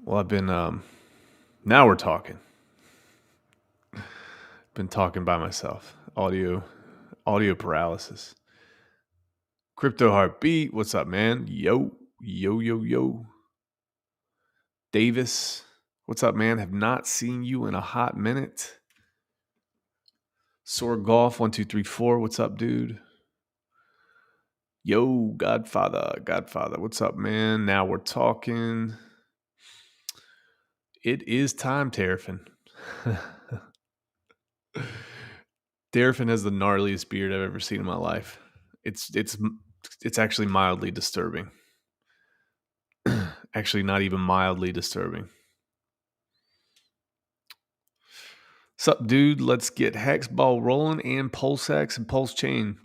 Well, I've been now we're talking. Been talking by myself. Audio paralysis. Crypto heartbeat. What's up, man? Yo. Davis. What's up, man? Have not seen you in a hot minute. Sword Golf 1234. What's up, dude? Yo, Godfather. What's up, man? Now we're talking. It is time, Terrafin. Terrafin has the gnarliest beard I've ever seen in my life. It's actually mildly disturbing. Actually, not even mildly disturbing. Sup, dude? Let's get Hex ball rolling and PulseX and PulseChain.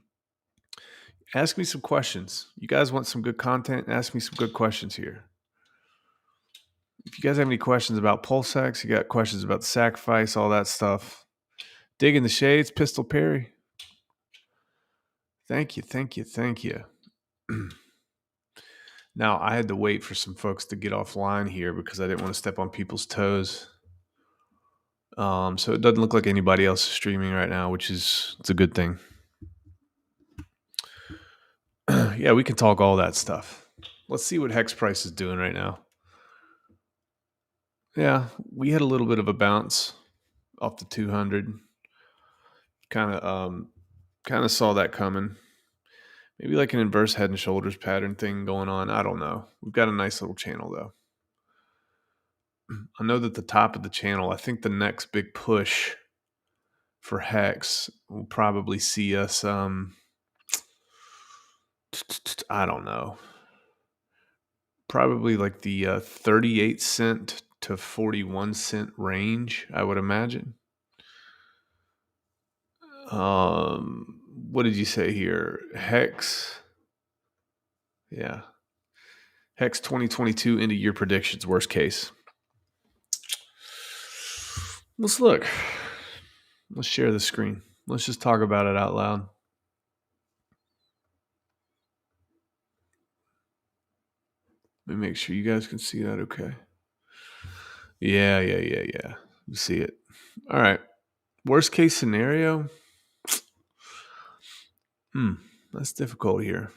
Ask me some questions. You guys want some good content? Ask me some good questions here. If you guys have any questions about PulseX, you got questions about the sacrifice, all that stuff. Dig in the shades, Pistol Perry. Thank you. Now, I had to wait for some folks to get offline here because I didn't want to step on people's toes. So it doesn't look like anybody else is streaming right now, it's a good thing. Yeah, we can talk all that stuff. Let's see what Hex price is doing right now. Yeah, we had a little bit of a bounce off the 200. Kind of saw that coming. Maybe like an inverse head and shoulders pattern thing going on. I don't know. We've got a nice little channel though. I know that the top of the channel, I think the next big push for Hex will probably see us I don't know. Probably like the 38 cent to 41 cent range, I would imagine. What did you say here? Hex. Yeah. Hex 2022 end of year predictions, worst case. Let's look. Let's share the screen. Let's just talk about it out loud. Let me make sure you guys can see that okay. Yeah. You see it. All right. Worst case scenario. That's difficult here.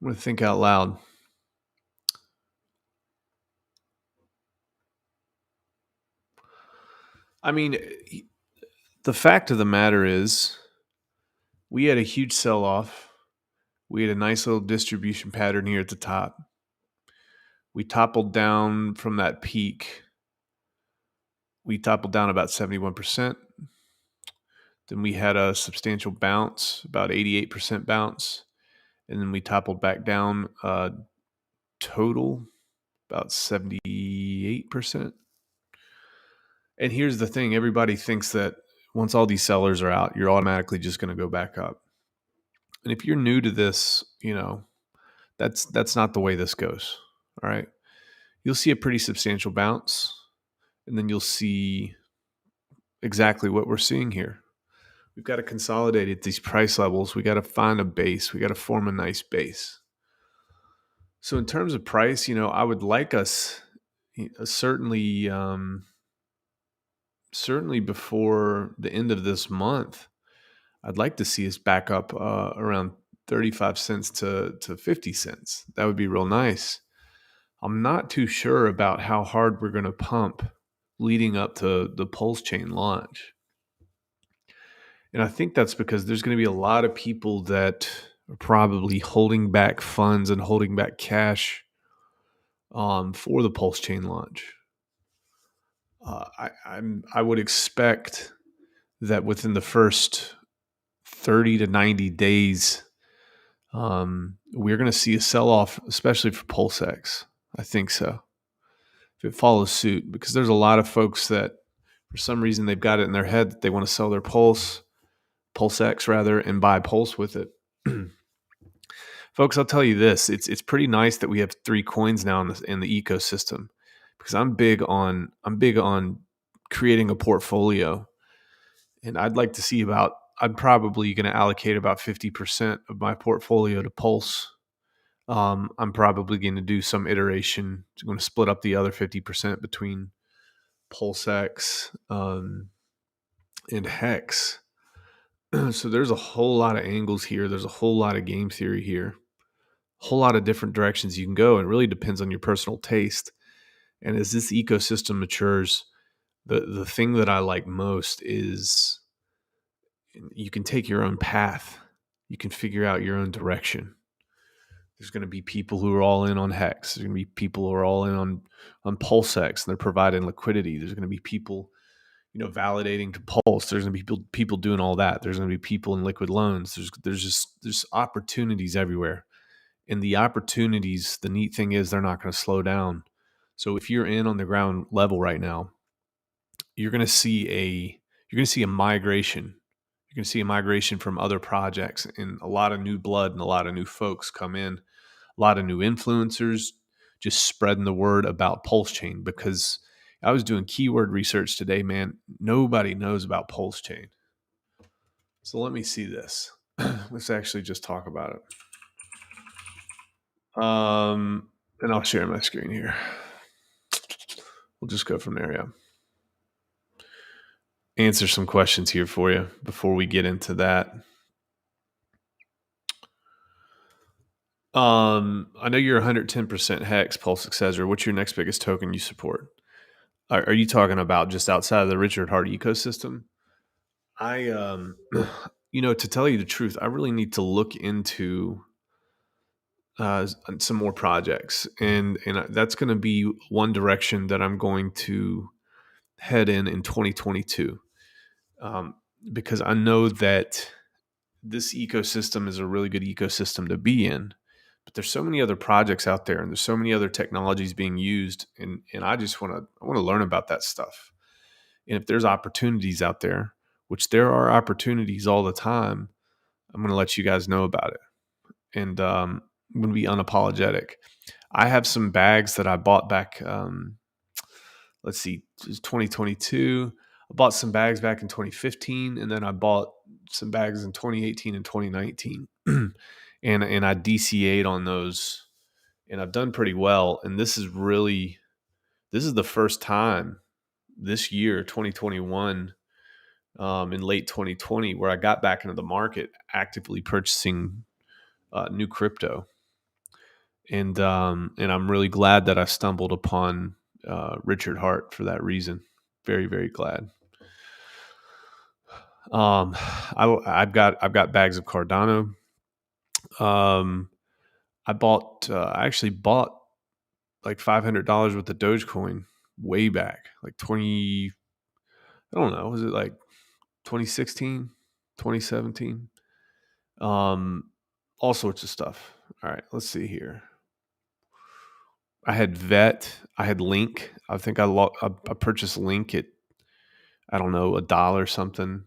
I'm going to think out loud. I mean, the fact of the matter is we had a huge sell-off. We had a nice little distribution pattern here at the top. We toppled down from that peak. We toppled down about 71%. Then we had a substantial bounce, about 88% bounce. And then we toppled back down total about 78%. And here's the thing. Everybody thinks that once all these sellers are out, you're automatically just going to go back up. And if you're new to this, that's not the way this goes. All right. You'll see a pretty substantial bounce, and then you'll see exactly what we're seeing here. We've got to consolidate at these price levels. We got to find a base. We got to form a nice base. So in terms of price, I would like us certainly before the end of this month, I'd like to see us back up around 35 cents to 50 cents. That would be real nice. I'm not too sure about how hard we're going to pump leading up to the PulseChain launch. And I think that's because there's going to be a lot of people that are probably holding back funds and holding back cash for the PulseChain launch. I would expect that within the first 30 to 90 days, we're going to see a sell-off, especially for PulseX. I think so. If it follows suit, because there's a lot of folks that for some reason they've got it in their head that they want to sell their PulseX rather, and buy Pulse with it. Folks, I'll tell you this: it's pretty nice that we have 3 coins now in the ecosystem, because I'm big on creating a portfolio, and I'd like to see I'm probably going to allocate about 50% of my portfolio to Pulse. I'm probably going to do some iteration. I'm going to split up the other 50% between PulseX and Hex. So there's a whole lot of angles here. There's a whole lot of game theory here. A whole lot of different directions you can go. It really depends on your personal taste. And as this ecosystem matures, the thing that I like most is you can take your own path. You can figure out your own direction. There's going to be people who are all in on Hex. There's going to be people who are all in on PulseX, and they're providing liquidity. There's going to be people, validating to Pulse. There's going to be people doing all that. There's going to be people in liquid loans. There's opportunities everywhere, and the opportunities. The neat thing is they're not going to slow down. So if you're in on the ground level right now, you're going to see a migration. You're going to see a migration from other projects, and a lot of new blood and a lot of new folks come in. A lot of new influencers just spreading the word about PulseChain, because I was doing keyword research today, man. Nobody knows about PulseChain. So let me see this. Let's actually just talk about it. And I'll share my screen here. We'll just go from there, yeah. Answer some questions here for you before we get into that. I know you're 110% Hex, PulseX, etc. What's your next biggest token you support? Are you talking about just outside of the Richard Hart ecosystem? I, to tell you the truth, I really need to look into some more projects, and that's going to be one direction that I'm going to head in 2022, because I know that this ecosystem is a really good ecosystem to be in. But there's so many other projects out there, and there's so many other technologies being used, and I just want to learn about that stuff. And if there's opportunities out there, which there are opportunities all the time, I'm going to let you guys know about it. And I'm going to be unapologetic. I have some bags that I bought back. Let's see, 2022. I bought some bags back in 2015, and then I bought some bags in 2018 and 2019. and I DCA'd on those, and I've done pretty well. And this is the first time this year, 2021, in late 2020, where I got back into the market, actively purchasing new crypto, and I'm really glad that I stumbled upon Richard Hart for that reason. Very, very glad. I've got bags of Cardano. I actually bought like $500 worth of Dogecoin way back, like 20. I don't know, was it like 2016, 2017? All sorts of stuff. All right, let's see here. I had Vet. I had Link. I think I purchased Link at, I don't know, $1 something.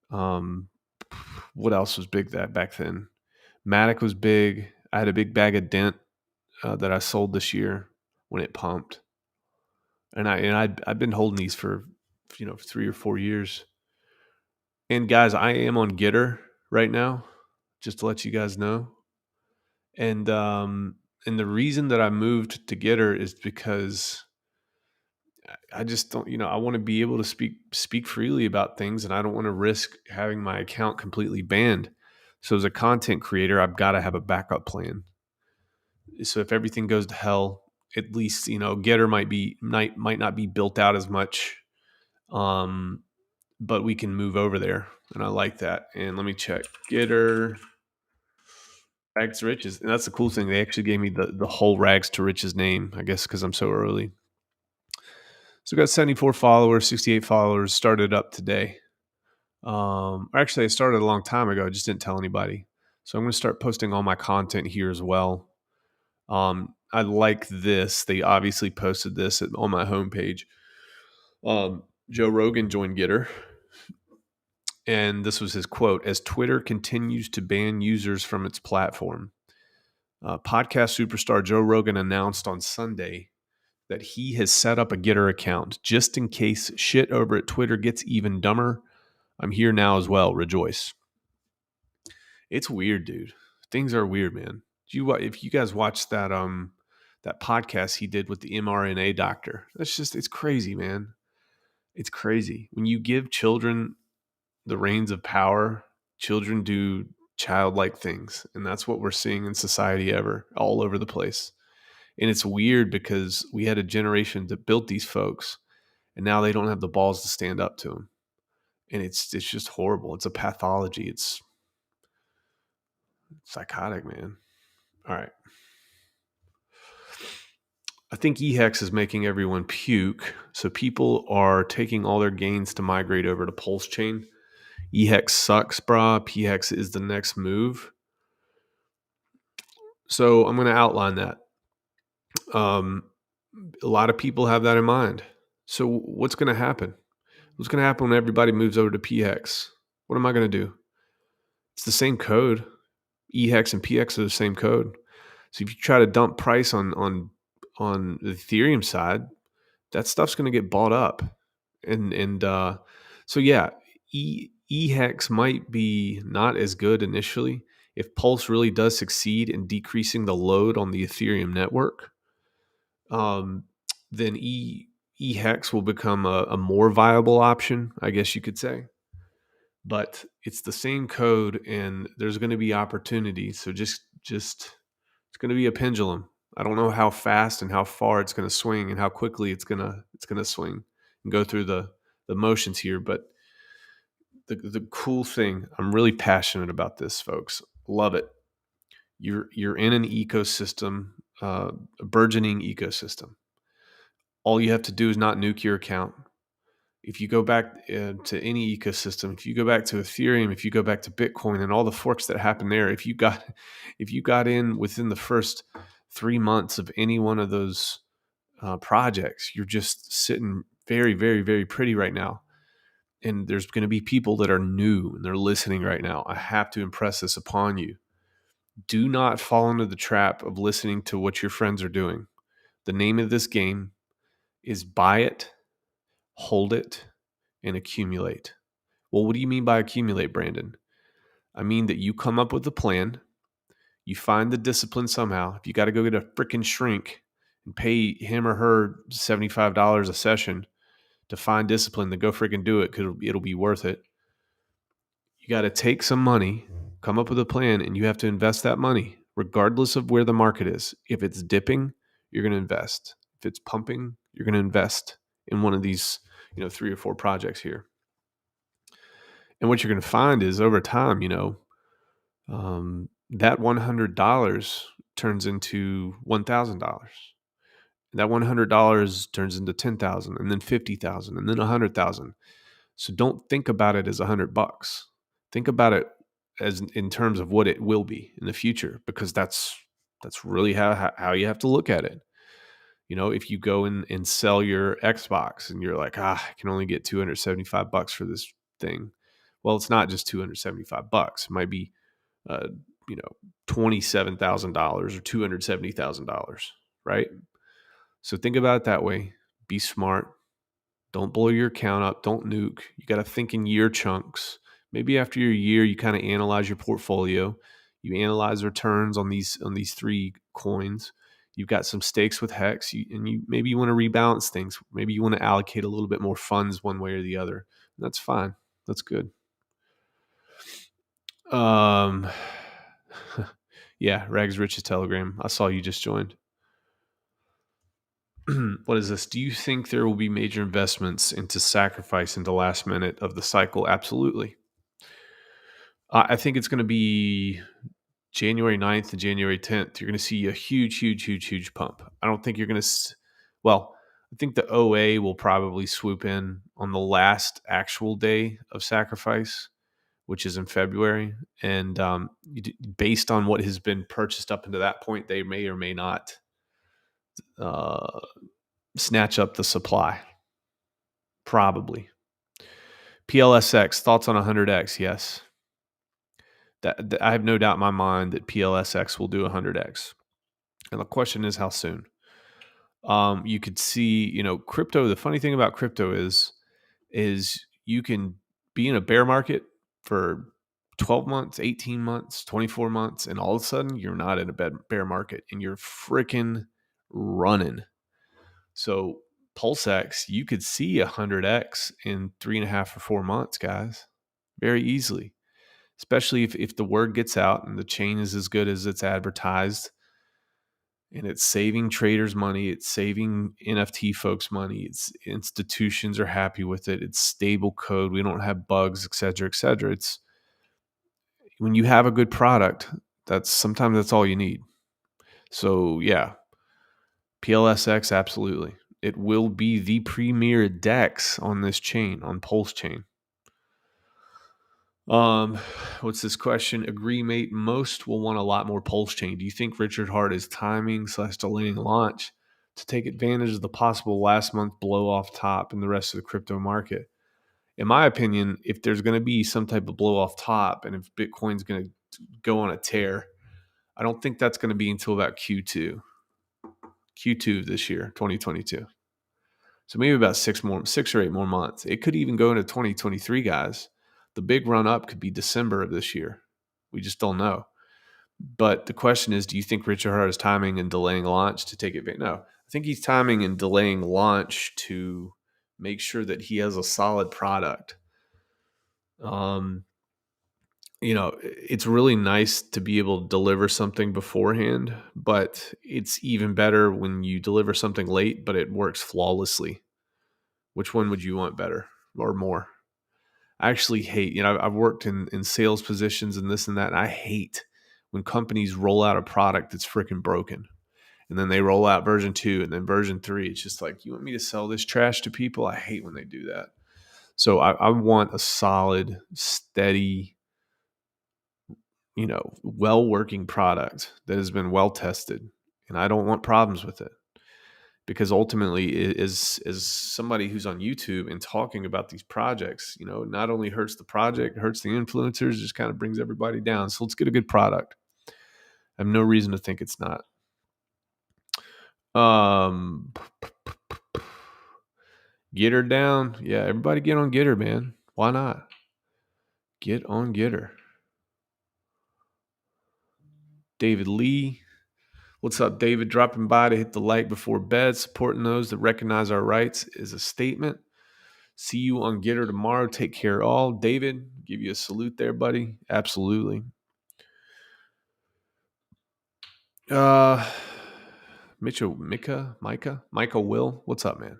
What else was big that back then? Matic was big. I had a big bag of Dent that I sold this year when it pumped, and I've been holding these for 3 or 4 years. And guys, I am on Gitter right now, just to let you guys know. And the reason that I moved to Gitter is because I just don't, I want to be able to speak freely about things, and I don't want to risk having my account completely banned. So as a content creator, I've got to have a backup plan. So if everything goes to hell, at least, Gitter might not be built out as much, but we can move over there, and I like that. And let me check Gitter. Rags to Riches. And that's the cool thing. They actually gave me the whole Rags to Riches name, I guess, because I'm so early. So we got 74 followers, 68 followers, started up today. Actually, I started a long time ago. I just didn't tell anybody. So I'm going to start posting all my content here as well. I like this. They obviously posted this on my homepage. Joe Rogan joined Gitter. And this was his quote: "As Twitter continues to ban users from its platform, podcast superstar Joe Rogan announced on Sunday that he has set up a Gitter account just in case shit over at Twitter gets even dumber. I'm here now as well. Rejoice." It's weird, dude. Things are weird, man. If you guys watched that podcast he did with the mRNA doctor, it's crazy, man. It's crazy. When you give children the reins of power, children do childlike things. And that's what we're seeing in society all over the place. And it's weird because we had a generation that built these folks and now they don't have the balls to stand up to them. And it's just horrible. It's a pathology. It's psychotic, man. All right. I think EHEX is making everyone puke. So people are taking all their gains to migrate over to PulseChain. EHEX sucks, brah. PHEX is the next move. So I'm going to outline that. A lot of people have that in mind. So what's going to happen? What's going to happen when everybody moves over to PHEX? What am I going to do? It's the same code. EHEX and PHEX are the same code. So if you try to dump price on the Ethereum side, that stuff's going to get bought up. So yeah, EHEX might be not as good initially. If Pulse really does succeed in decreasing the load on the Ethereum network, then EHEX will become a more viable option, I guess you could say. But it's the same code, and there's going to be opportunity. So just it's going to be a pendulum. I don't know how fast and how far it's going to swing, and how quickly it's going to swing and go through the motions here. But the cool thing, I'm really passionate about this, folks. Love it. You're in an ecosystem, a burgeoning ecosystem. All you have to do is not nuke your account. If you go back to any ecosystem, if you go back to Ethereum, if you go back to Bitcoin and all the forks that happen there, if you got in within the first 3 months of any one of those projects, you're just sitting very, very, very pretty right now. And there's going to be people that are new and they're listening right now. I have to impress this upon you. Do not fall into the trap of listening to what your friends are doing. The name of this game is buy it, hold it, and accumulate. Well, what do you mean by accumulate, Brandon? I mean that you come up with a plan, you find the discipline somehow. If you got to go get a freaking shrink and pay him or her $75 a session to find discipline, to go freaking do it because it'll be worth it. You got to take some money, come up with a plan, and you have to invest that money regardless of where the market is. If it's dipping, you're going to invest. If it's pumping, you're going to invest in one of these, 3 or 4 projects here. And what you're going to find is over time, that $100 turns into $1,000. That $100 turns into $10,000, and then $50,000, and then $100,000. So don't think about it as $100. Think about it as in terms of what it will be in the future, because that's really how you have to look at it. If you go and sell your Xbox and you're like, I can only get $275 for this thing. Well, it's not just $275. It might be, $27,000 or $270,000, right? So think about it that way. Be smart. Don't blow your account up. Don't nuke. You got to think in year chunks. Maybe after your year, you kind of analyze your portfolio. You analyze returns on these 3 coins. You've got some stakes with Hex, maybe you want to rebalance things. Maybe you want to allocate a little bit more funds one way or the other. That's fine. That's good. Yeah, Rags Rich's Telegram. I saw you just joined. What is this? Do you think there will be major investments into sacrifice in the last minute of the cycle? Absolutely. I think it's going to be January 9th and January 10th. You're going to see a huge pump. I don't think you're going to, I think the OA will probably swoop in on the last actual day of sacrifice, which is in February. And based on what has been purchased up into that point, they may or may not snatch up the supply. Probably. PLSX, thoughts on 100X? Yes. That I have no doubt in my mind that PLSX will do 100X. And the question is how soon? You could see, crypto, the funny thing about crypto is you can be in a bear market for 12 months, 18 months, 24 months, and all of a sudden you're not in a bear market and you're freaking running. So PulseX, you could see 100x in 3.5 or 4 months, guys, very easily, especially if the word gets out and the chain is as good as it's advertised and it's saving traders money, it's saving NFT folks money, it's institutions are happy with it, it's stable code, we don't have bugs, et cetera, et cetera. It's when you have a good product, sometimes that's all you need. So yeah, PLSX, absolutely. It will be the premier DEX on this chain, on PulseChain. What's this question? Agree, mate. Most will want a lot more PulseChain. Do you think Richard Hart is timing / delaying launch to take advantage of the possible last month blow off top in the rest of the crypto market? In my opinion, if there's going to be some type of blow off top and if Bitcoin's going to go on a tear, I don't think that's going to be until about Q2 of this year, 2022. So maybe about 6 or 8 more months. It could even go into 2023, guys. The big run up could be December of this year. We just don't know. But the question is, do you think Richard Hart is timing and delaying launch to take advantage? No, I think he's timing and delaying launch to make sure that he has a solid product. It's really nice to be able to deliver something beforehand, but it's even better when you deliver something late, but it works flawlessly. Which one would you want better or more? I actually hate, I've worked in sales positions and this and that, and I hate when companies roll out a product that's freaking broken. And then they roll out version 2 and then version 3. It's just like, you want me to sell this trash to people? I hate when they do that. So I want a solid, steady, well-working product that has been well tested. And I don't want problems with it. Because ultimately, as somebody who's on YouTube and talking about these projects, not only hurts the project, hurts the influencers, just kind of brings everybody down. So let's get a good product. I have no reason to think it's not. Gitter down. Yeah, everybody get on Gitter, man. Why not? Get on Gitter. David Lee. What's up, David? Dropping by to hit the like before bed. Supporting those that recognize our rights is a statement. See you on Gitter tomorrow. Take care all. David, give you a salute there, buddy. Absolutely. Micah Will. What's up, man?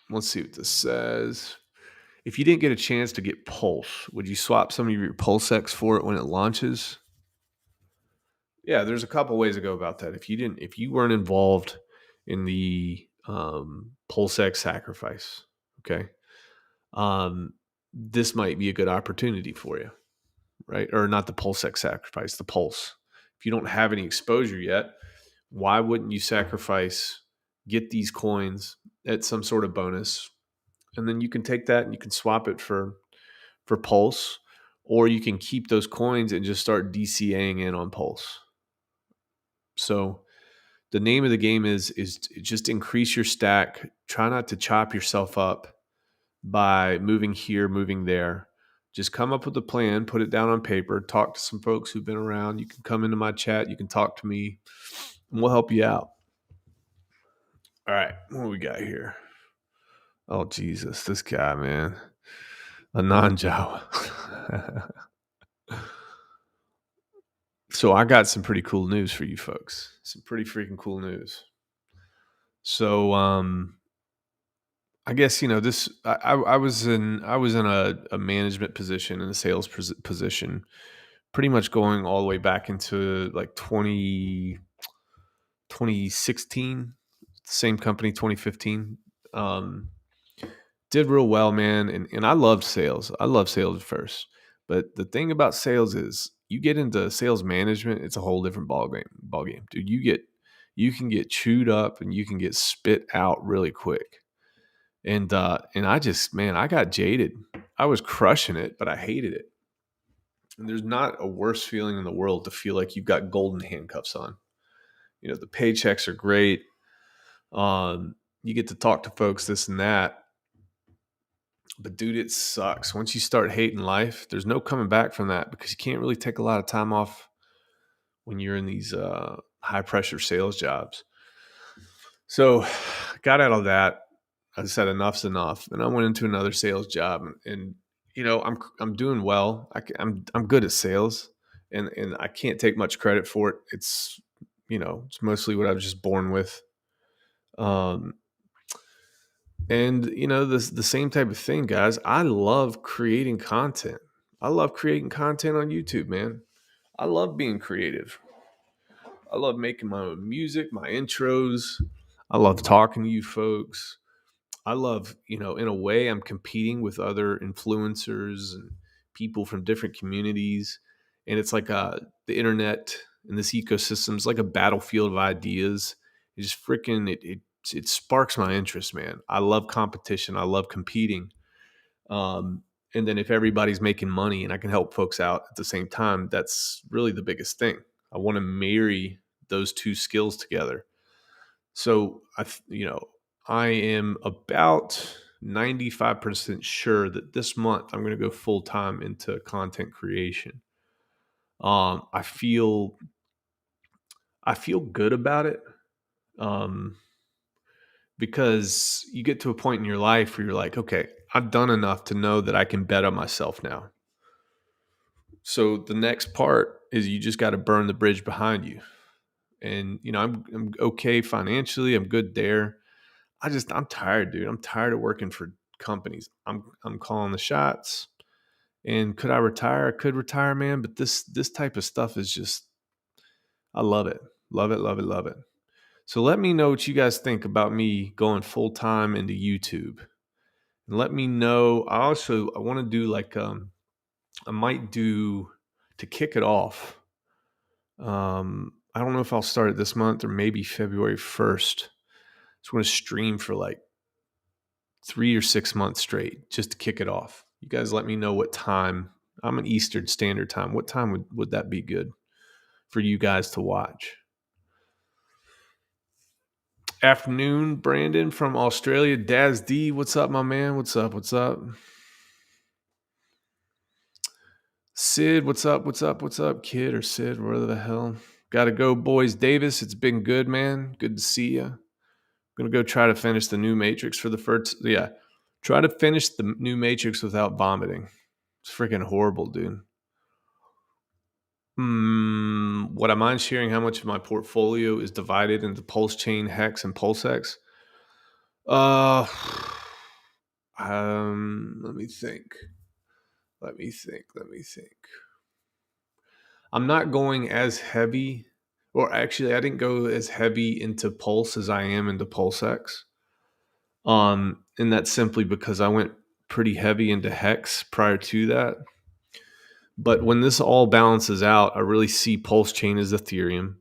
Let's see what this says. If you didn't get a chance to get Pulse, would you swap some of your PulseX for it when it launches? Yeah, there's a couple ways to go about that. If you weren't involved in the PulseX sacrifice, okay, this might be a good opportunity for you, right? Or not the PulseX sacrifice, the Pulse. If you don't have any exposure yet, why wouldn't you sacrifice, get these coins at some sort of bonus, and then you can take that and you can swap it for Pulse, or you can keep those coins and just start DCAing in on Pulse. So the name of the game is just increase your stack. Try not to chop yourself up by moving here, moving there. Just come up with a plan, put it down on paper, talk to some folks who've been around. You can come into my chat, you can talk to me, and we'll help you out. All right, what do we got here? Oh, Jesus, this guy, man. Ananjao. So I got some pretty cool news for you folks. Some pretty freaking cool news. So I guess this. I was in a management position, in a sales position, pretty much going all the way back into like 2016. Same company, 2015. Did real well, man, and I loved sales. I love sales at first, but the thing about sales is you get into sales management, it's a whole different ball game, dude. You can get chewed up and you can get spit out really quick. And I just, man, I got jaded. I was crushing it, but I hated it. And there's not a worse feeling in the world to feel like you've got golden handcuffs on. The paychecks are great. You get to talk to folks, this and that. But dude, it sucks. Once you start hating life, there's no coming back from that because you can't really take a lot of time off when you're in these high pressure sales jobs. So got out of that. I said enough's enough, and I went into another sales job, and I'm doing well. I'm good at sales, and I can't take much credit for it. It's mostly what I was just born with. And the same type of thing, guys. I love creating content. I love creating content on YouTube, man. I love being creative. I love making my own music, my intros. I love talking to you folks. I love, in a way, I'm competing with other influencers and people from different communities. And it's like the internet and this ecosystem is like a battlefield of ideas. It just it sparks my interest, man. I love competition. I love competing. And then if everybody's making money and I can help folks out at the same time, that's really the biggest thing. I want to marry those two skills together. So I am about 95% sure that this month I'm going to go full time into content creation. I feel good about it. Because you get to a point in your life where you're like, okay, I've done enough to know that I can bet on myself now. So the next part is you just got to burn the bridge behind you. And I'm okay financially. I'm good there. I'm tired, dude. I'm tired of working for companies. I'm calling the shots. And could I retire? I could retire, man. But this type of stuff is just, I love it. Love it, love it, love it. So let me know what you guys think about me going full time into YouTube. And let me know. I want to do like I might do to kick it off. I don't know if I'll start it this month or maybe February 1st. Just want to stream for like 3 or 6 months straight just to kick it off. You guys let me know what time. I'm an Eastern Standard Time. What time would that be good for you guys to watch? Afternoon, Brandon from Australia. Daz D, what's up, my man? What's up? What's up? Sid, what's up? What's up? What's up, kid or Sid, whatever the hell. Gotta go, boys. Davis, it's been good, man. Good to see you. I'm gonna go try to finish the new Matrix for the first. Yeah, try to finish the new Matrix without vomiting. It's freaking horrible, dude. Would I mind sharing how much of my portfolio is divided into PulseChain, Hex, and PulseX? Uh, let me think. Let me think. I'm not going as heavy, or actually, I didn't go as heavy into Pulse as I am into PulseX. And that's simply because I went pretty heavy into Hex prior to that. But when this all balances out, I really see PulseChain as Ethereum.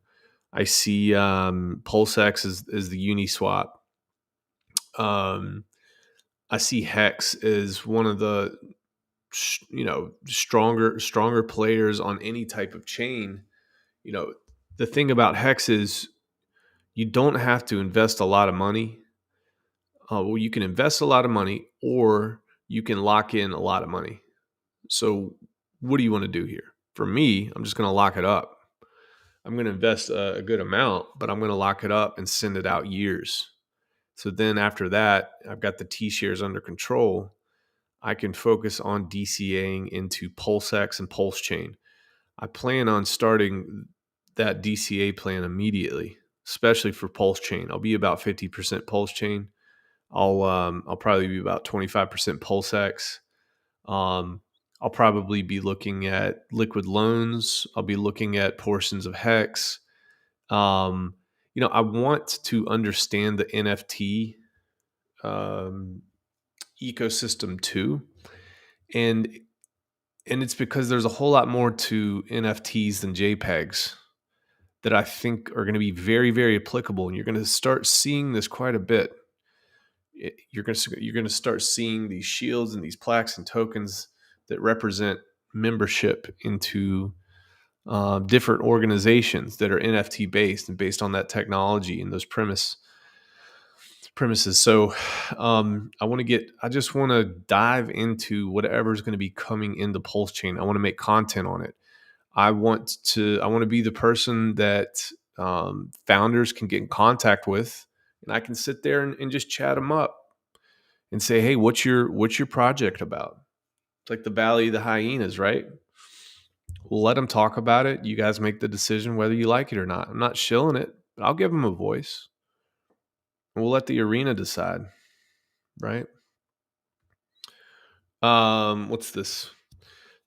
I see PulseX as the Uniswap. I see Hex as one of the stronger players on any type of chain. The thing about Hex is you don't have to invest a lot of money. Well, you can invest a lot of money, or you can lock in a lot of money. So what do you want to do here? For me, I'm just going to lock it up. I'm going to invest a good amount, but I'm going to lock it up and send it out years. So then after that, I've got the T shares under control. I can focus on DCAing into PulseX and PulseChain. I plan on starting that DCA plan immediately, especially for PulseChain. I'll be about 50% PulseChain. I'll probably be about 25% PulseX. I'll probably be looking at liquid loans. I'll be looking at portions of Hex. I want to understand the NFT ecosystem too, and it's because there's a whole lot more to NFTs than JPEGs that I think are going to be very, very applicable, and you're going to start seeing this quite a bit. You're going to start seeing these shields and these plaques and tokens that represent membership into different organizations that are NFT based and based on that technology and those premise premises. So I just want to dive into whatever's going to be coming into PulseChain. I want to make content on it. I want to be the person that founders can get in contact with, and I can sit there and just chat them up and say, hey, what's your project about? It's like the Valley of the Hyenas, right? We'll let them talk about it. You guys make the decision whether you like it or not. I'm not shilling it, but I'll give them a voice. And we'll let the arena decide, right? What's this?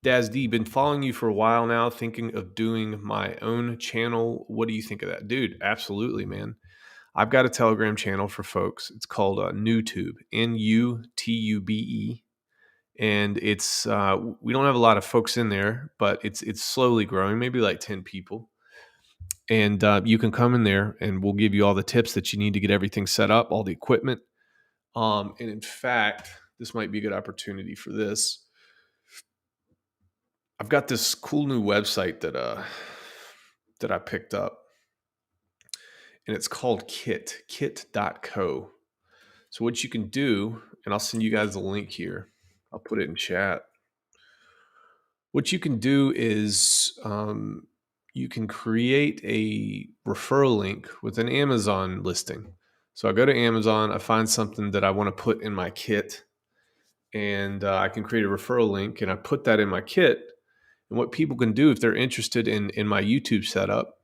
Daz D, been following you for a while now, thinking of doing my own channel. What do you think of that? Dude, absolutely, man. I've got a Telegram channel for folks. It's called NewTube, NUTUBE. And it's we don't have a lot of folks in there, but it's slowly growing, maybe like 10 people. And you can come in there and we'll give you all the tips that you need to get everything set up, all the equipment. And in fact, this might be a good opportunity for this. I've got this cool new website that I picked up, and it's called kit.co. So what you can do, and I'll send you guys the link here. I'll put it in chat. What you can do is you can create a referral link with an Amazon listing. So I go to Amazon, I find something that I want to put in my kit, and I can create a referral link, and I put that in my kit. And what people can do if they're interested in my YouTube setup,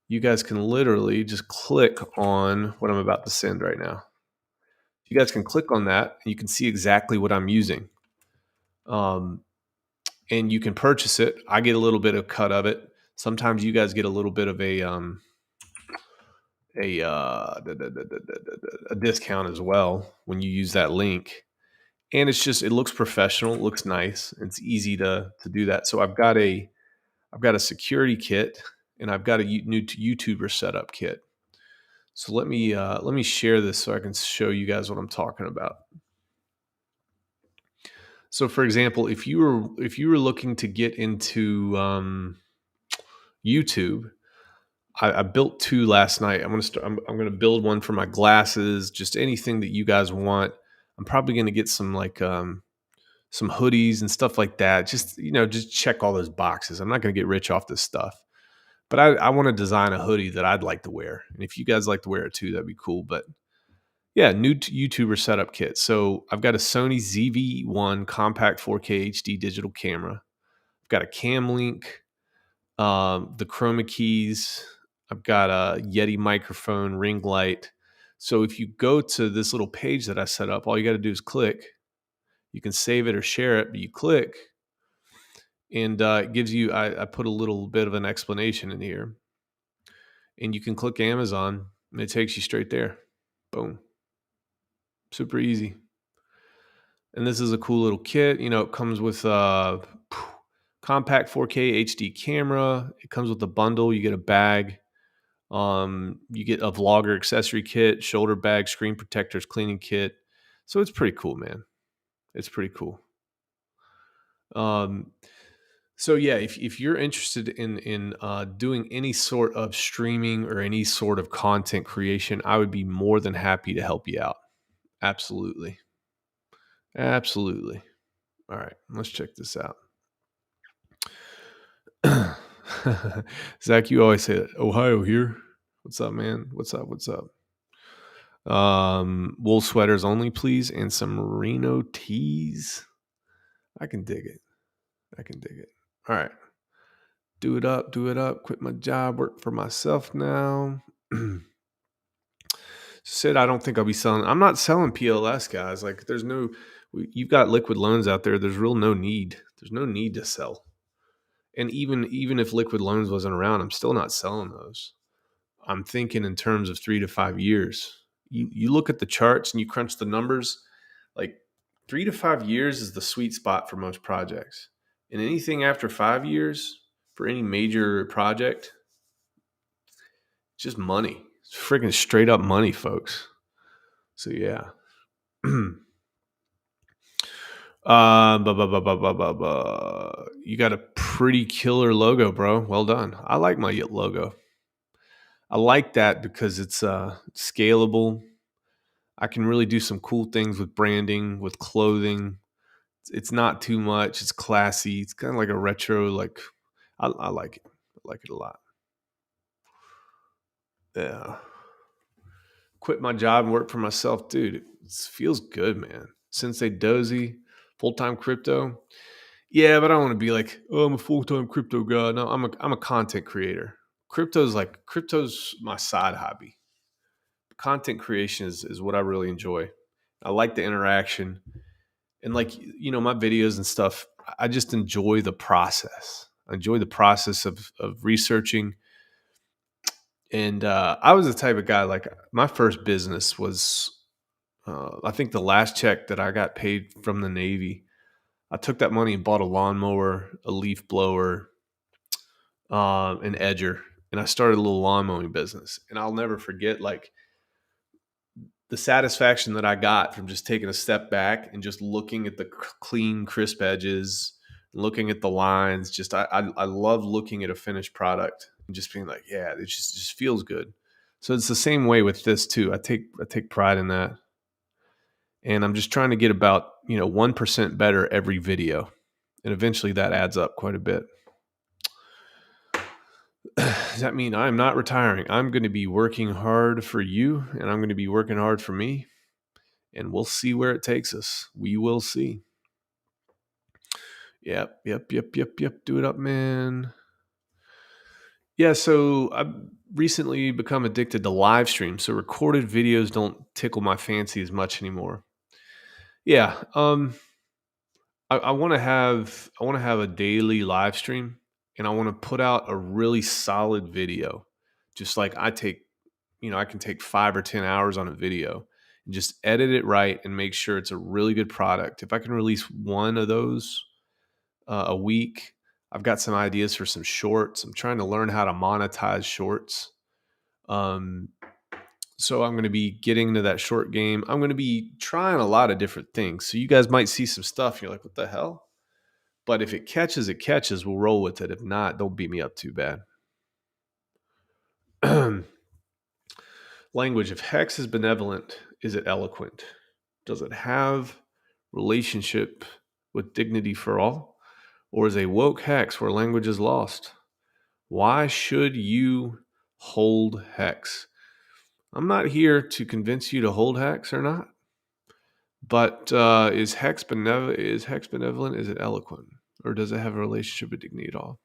you guys can literally just click on what I'm about to send right now. You guys can click on that, and you can see exactly what I'm using. And you can purchase it. I get a little bit of cut of it. Sometimes you guys get a little bit of a discount as well when you use that link. And it looks professional, it looks nice. It's easy to do that. So I've got a security kit, and I've got a new YouTuber setup kit. So let me share this so I can show you guys what I'm talking about. So, for example, if you were looking to get into YouTube, I built two last night. I'm gonna build one for my glasses, just anything that you guys want. I'm probably gonna get some some hoodies and stuff like that. Just just check all those boxes. I'm not gonna get rich off this stuff, but I want to design a hoodie that I'd like to wear, and if you guys like to wear it too, that'd be cool. But yeah, new YouTuber setup kit. So I've got a Sony ZV-1 compact 4K HD digital camera. I've got a cam link, the chroma keys. I've got a Yeti microphone, ring light. So if you go to this little page that I set up, all you got to do is click. You can save it or share it, but you click, and it gives you. I put a little bit of an explanation in here, and you can click Amazon, and it takes you straight there. Boom. Super easy. And this is a cool little kit. It comes with a compact 4K HD camera. It comes with a bundle. You get a bag. You get a vlogger accessory kit, shoulder bag, screen protectors, cleaning kit. So it's pretty cool, man. It's pretty cool. So yeah, if you're interested in doing any sort of streaming or any sort of content creation, I would be more than happy to help you out. Absolutely. Absolutely. All right, let's check this out. Zach, you always say that. Ohio here. What's up, man? What's up? What's up? Wool sweaters only, please, and some merino tees. I can dig it. I can dig it. All right. Do it up. Do it up. Quit my job. Work for myself now. Sid, I don't think I'll be selling. I'm not selling PLS, guys. Like, you've got liquid loans out there. There's no need. There's no need to sell. And even if liquid loans wasn't around, I'm still not selling those. I'm thinking in terms of 3 to 5 years. You look at the charts and you crunch the numbers, like 3 to 5 years is the sweet spot for most projects. And anything after 5 years for any major project, it's just money. It's freaking straight up money, folks. So yeah. You got a pretty killer logo, bro. Well done. I like my logo. I like that because it's scalable. I can really do some cool things with branding, with clothing. It's not too much. It's classy. It's kind of like a retro. Like I like it. I like it a lot. Yeah. Quit my job and work for myself, dude. It feels good, man. Sensei Dozy, full time crypto. Yeah, but I don't want to be like, oh, I'm a full time crypto guy. No, I'm a content creator. Crypto's my side hobby. Content creation is what I really enjoy. I like the interaction and my videos and stuff. I just enjoy the process. I enjoy the process of researching. And I was the type of guy, like my first business was, I think the last check that I got paid from the Navy, I took that money and bought a lawnmower, a leaf blower, an edger, and I started a little lawn mowing business. And I'll never forget, like, the satisfaction that I got from just taking a step back and just looking at the clean, crisp edges, looking at the lines. Just I love looking at a finished product and just being like, yeah, it just feels good. So it's the same way with this too. I take pride in that, and I'm just trying to get about 1% better every video, and eventually that adds up quite a bit. Does that mean I'm not retiring? I'm going to be working hard for you, and I'm going to be working hard for me, and we'll see where it takes us. We will see. Yep. Do it up, man. Yeah, so I've recently become addicted to live streams. So recorded videos don't tickle my fancy as much anymore. Yeah, I want to have a daily live stream, and I want to put out a really solid video. Just like I can take 5 or 10 hours on a video and just edit it right and make sure it's a really good product. If I can release one of those a week, I've got some ideas for some shorts. I'm trying to learn how to monetize shorts. Um, so I'm going to be getting into that short game. I'm going to be trying a lot of different things. So you guys might see some stuff. You're like, what the hell? But if it catches, it catches. We'll roll with it. If not, don't beat me up too bad. Language. If Hex is benevolent, is it eloquent? Does it have relationship with dignity for all? Or is a woke Hex where language is lost? Why should you hold Hex? I'm not here to convince you to hold Hex or not. But is Hex benevolent? Is it eloquent? Or does it have a relationship with dignity at all?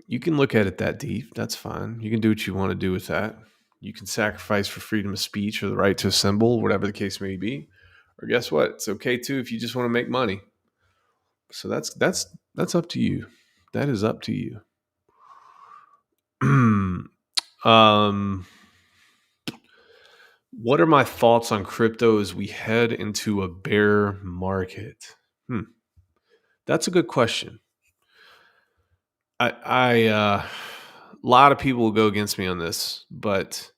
You can look at it that deep. That's fine. You can do what you want to do with that. You can sacrifice for freedom of speech or the right to assemble, whatever the case may be. Or guess what? It's okay too if you just want to make money. So that's up to you. That is up to you. What are my thoughts on crypto as we head into a bear market? That's a good question. A lot of people will go against me on this, but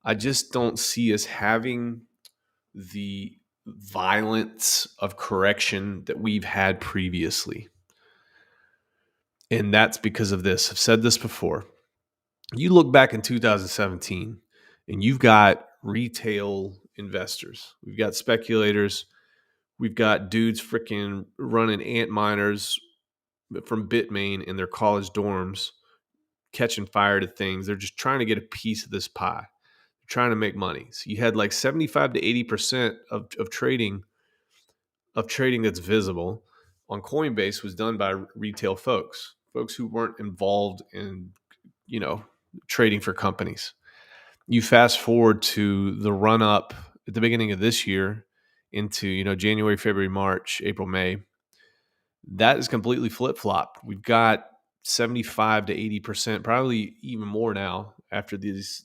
I just don't see us having the violence of correction that we've had previously. And that's because of this. I've said this before. You look back in 2017 and you've got retail investors, we've got speculators, we've got dudes freaking running ant miners from Bitmain in their college dorms, catching fire to things. They're just trying to get a piece of this pie. They're trying to make money. So you had like 75 to 80% of trading that's visible on Coinbase was done by retail folks who weren't involved in, trading for companies. You fast forward to the run up at the beginning of this year into, January, February, March, April, May. That is completely flip-flopped. We've got 75 to 80%, probably even more now after this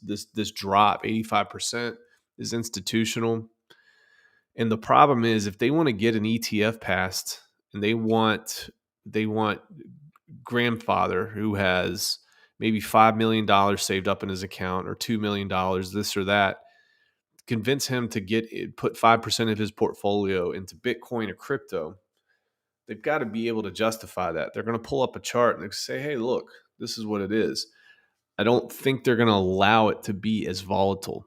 drop. 85% is institutional. And the problem is, if they want to get an ETF passed and they want grandfather who has maybe $5 million saved up in his account or $2 million, this or that, convince him to put 5% of his portfolio into Bitcoin or crypto, they've got to be able to justify that. They're going to pull up a chart and say, hey, look, this is what it is. I don't think they're going to allow it to be as volatile.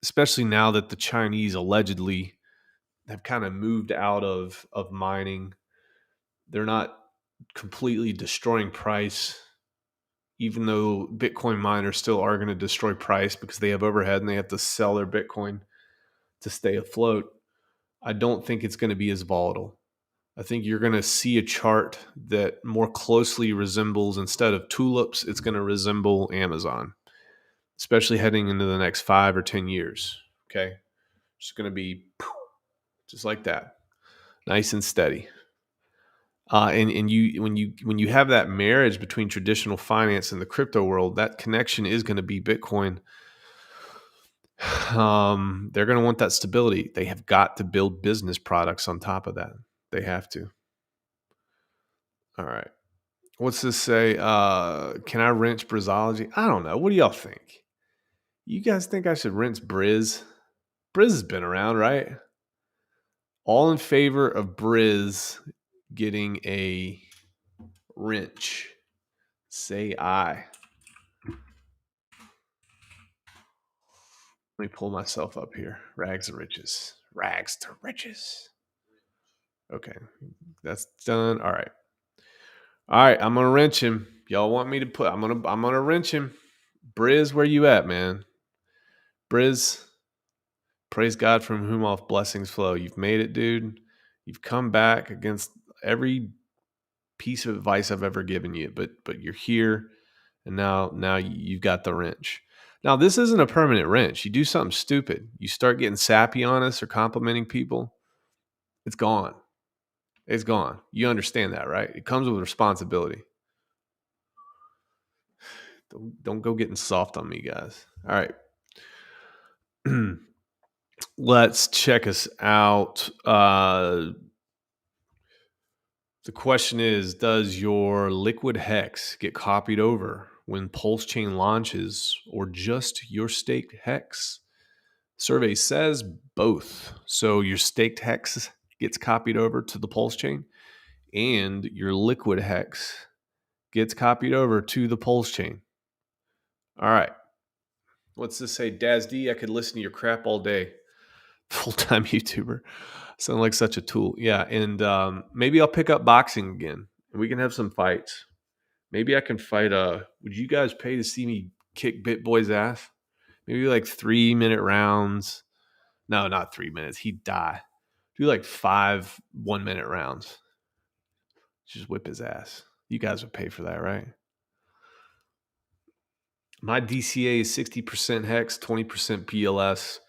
especially now that the Chinese allegedly have kind of moved out of mining. They're not completely destroying price, even though Bitcoin miners still are going to destroy price because they have overhead and they have to sell their Bitcoin to stay afloat. I don't think it's going to be as volatile. I think you're going to see a chart that more closely resembles, instead of tulips, it's going to resemble Amazon, especially heading into the next 5 or 10 years. Okay. It's going to be just like that, nice and steady. And you when you have that marriage between traditional finance and the crypto world, that connection is going to be Bitcoin. They're going to want that stability. They have got to build business products on top of that. They have to. All right. What's this say? Can I rinse Brizology? I don't know. What do y'all think? You guys think I should rinse Briz? Briz has been around, right? All in favor of Briz getting a wrench. Say aye. Let me pull myself up here. Rags to riches. Rags to riches. Okay. That's done. All right. All right. I'm gonna wrench him. Y'all want me to put I'm gonna wrench him. Briz, where you at, man? Briz, praise God from whom all blessings flow. You've made it, dude. You've come back against every piece of advice I've ever given you, but you're here, and now you've got the wrench. Now, this isn't a permanent wrench. You do something stupid, you start getting sappy on us or complimenting people, it's gone. It's gone. You understand that, right? It comes with responsibility. Don't go getting soft on me, guys. All right. Let's check us out. The question is, does your liquid hex get copied over when PulseChain launches, or just your staked hex? Survey says both. So your staked hex gets copied over to the PulseChain, and your liquid hex gets copied over to the PulseChain. All right. What's this say? DazD, I could listen to your crap all day. Full-time YouTuber. Sound like such a tool. Yeah, and maybe I'll pick up boxing again, and we can have some fights. Maybe I can fight. Would you guys pay to see me kick BitBoy's ass? Maybe like 3-minute rounds. No, not 3 minutes. He'd die. Do like 5 1-minute rounds. Just whip his ass. You guys would pay for that, right? My DCA is 60% Hex, 20% PLS,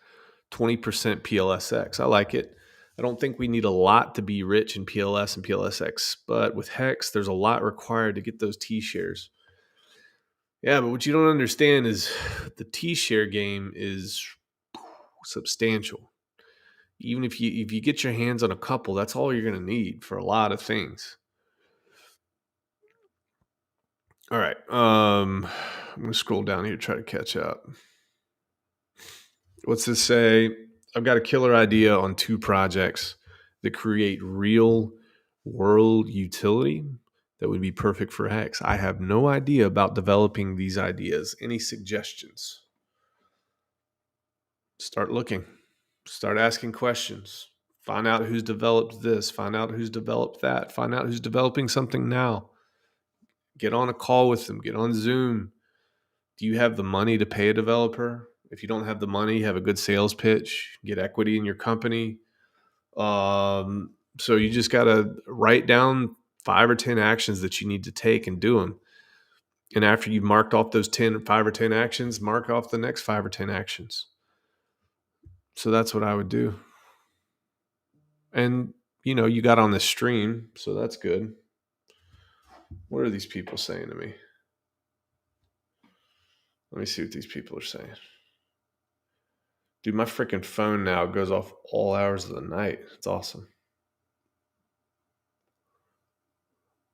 20% PLSX. I like it. I don't think we need a lot to be rich in PLS and PLSX, but with Hex, there's a lot required to get those T shares. Yeah, but what you don't understand is the T share game is substantial. Even if you get your hands on a couple, that's all you're going to need for a lot of things. All right. I'm going to scroll down here, try to catch up. What's this say? I've got a killer idea on 2 projects that create real world utility that would be perfect for Hex. I have no idea about developing these ideas. Any suggestions? Start looking. Start asking questions. Find out who's developed this. Find out who's developed that. Find out who's developing something now. Get on a call with them. Get on Zoom. Do you have the money to pay a developer? If you don't have the money, have a good sales pitch. Get equity in your company. So you just got to write down 5 or 10 actions that you need to take and do them. And after you've marked off those 5 or 10 actions, mark off the next 5 or 10 actions. So that's what I would do. And, you got on this stream, so that's good. What are these people saying to me? Let me see what these people are saying. Dude, my freaking phone now goes off all hours of the night. It's awesome.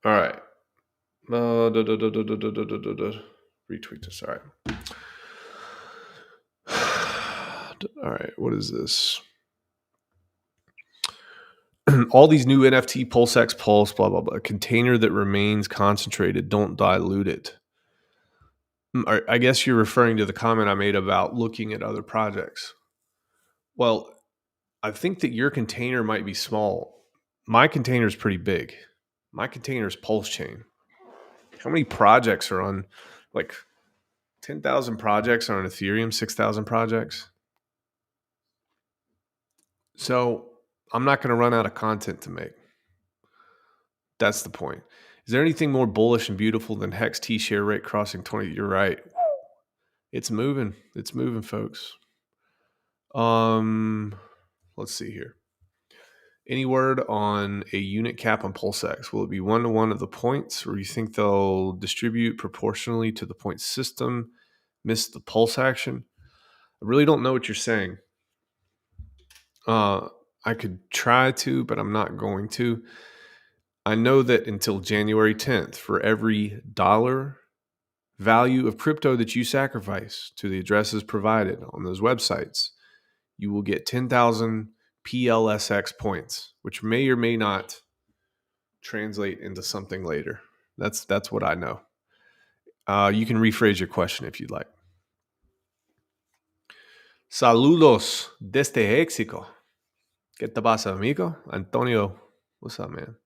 All right. Retweet this. All right. All right. What is this? All these new NFT, PulseX, Pulse, blah, blah, blah. A container that remains concentrated. Don't dilute it. I guess you're referring to the comment I made about looking at other projects. Well, I think that your container might be small. My container is pretty big. My container is PulseChain. How many projects are on, like 10,000 projects are on Ethereum, 6,000 projects? So I'm not going to run out of content to make. That's the point. Is there anything more bullish and beautiful than Hex T share rate crossing 20? You're right. It's moving. It's moving, folks. Let's see here. Any word on a unit cap on PulseX? Will it be 1-to-1 of the points, or you think they'll distribute proportionally to the point system, miss the pulse action? I really don't know what you're saying. I could try to, but I'm not going to. I know that until January 10th, for every dollar value of crypto that you sacrifice to the addresses provided on those websites, you will get 10,000 PLSX points, which may or may not translate into something later. That's what I know. You can rephrase your question if you'd like. Saludos desde Mexico. ¿Qué te pasa, amigo? Antonio, what's up, man?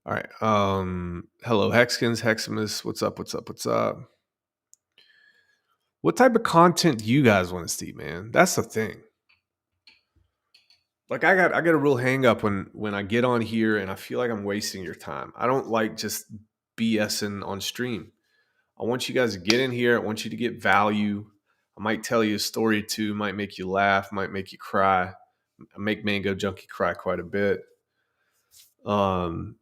All right. Hello, Hexkins, Heximus. What's up? What's up? What's up? What type of content do you guys want to see, man? That's the thing. Like I got a real hang up when I get on here and I feel like I'm wasting your time. I don't like just BSing on stream. I want you guys to get in here. I want you to get value. I might tell you a story or two, might make you laugh, might make you cry. I make Mango Junkie cry quite a bit. What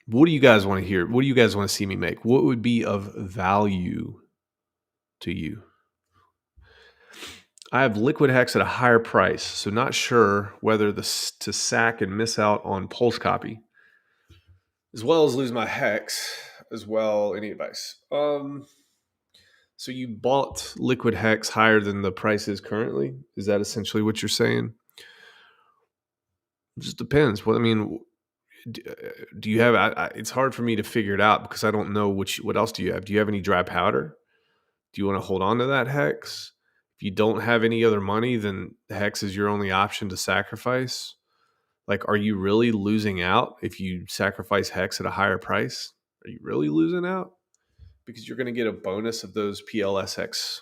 do you guys want to hear? What do you guys want to see me make? What would be of value to you? I have liquid hex at a higher price, so not sure whether to sack and miss out on pulse copy, as well as lose my hex as well. Any advice? So you bought liquid hex higher than the price is currently? Is that essentially what you're saying? It just depends. What I mean, do you have? It's hard for me to figure it out because I don't know what else do you have. Do you have any dry powder? Do you want to hold on to that hex? If you don't have any other money, then hex is your only option to sacrifice. Like, are you really losing out if you sacrifice hex at a higher price? Are you really losing out? Because you're going to get a bonus of those PLSX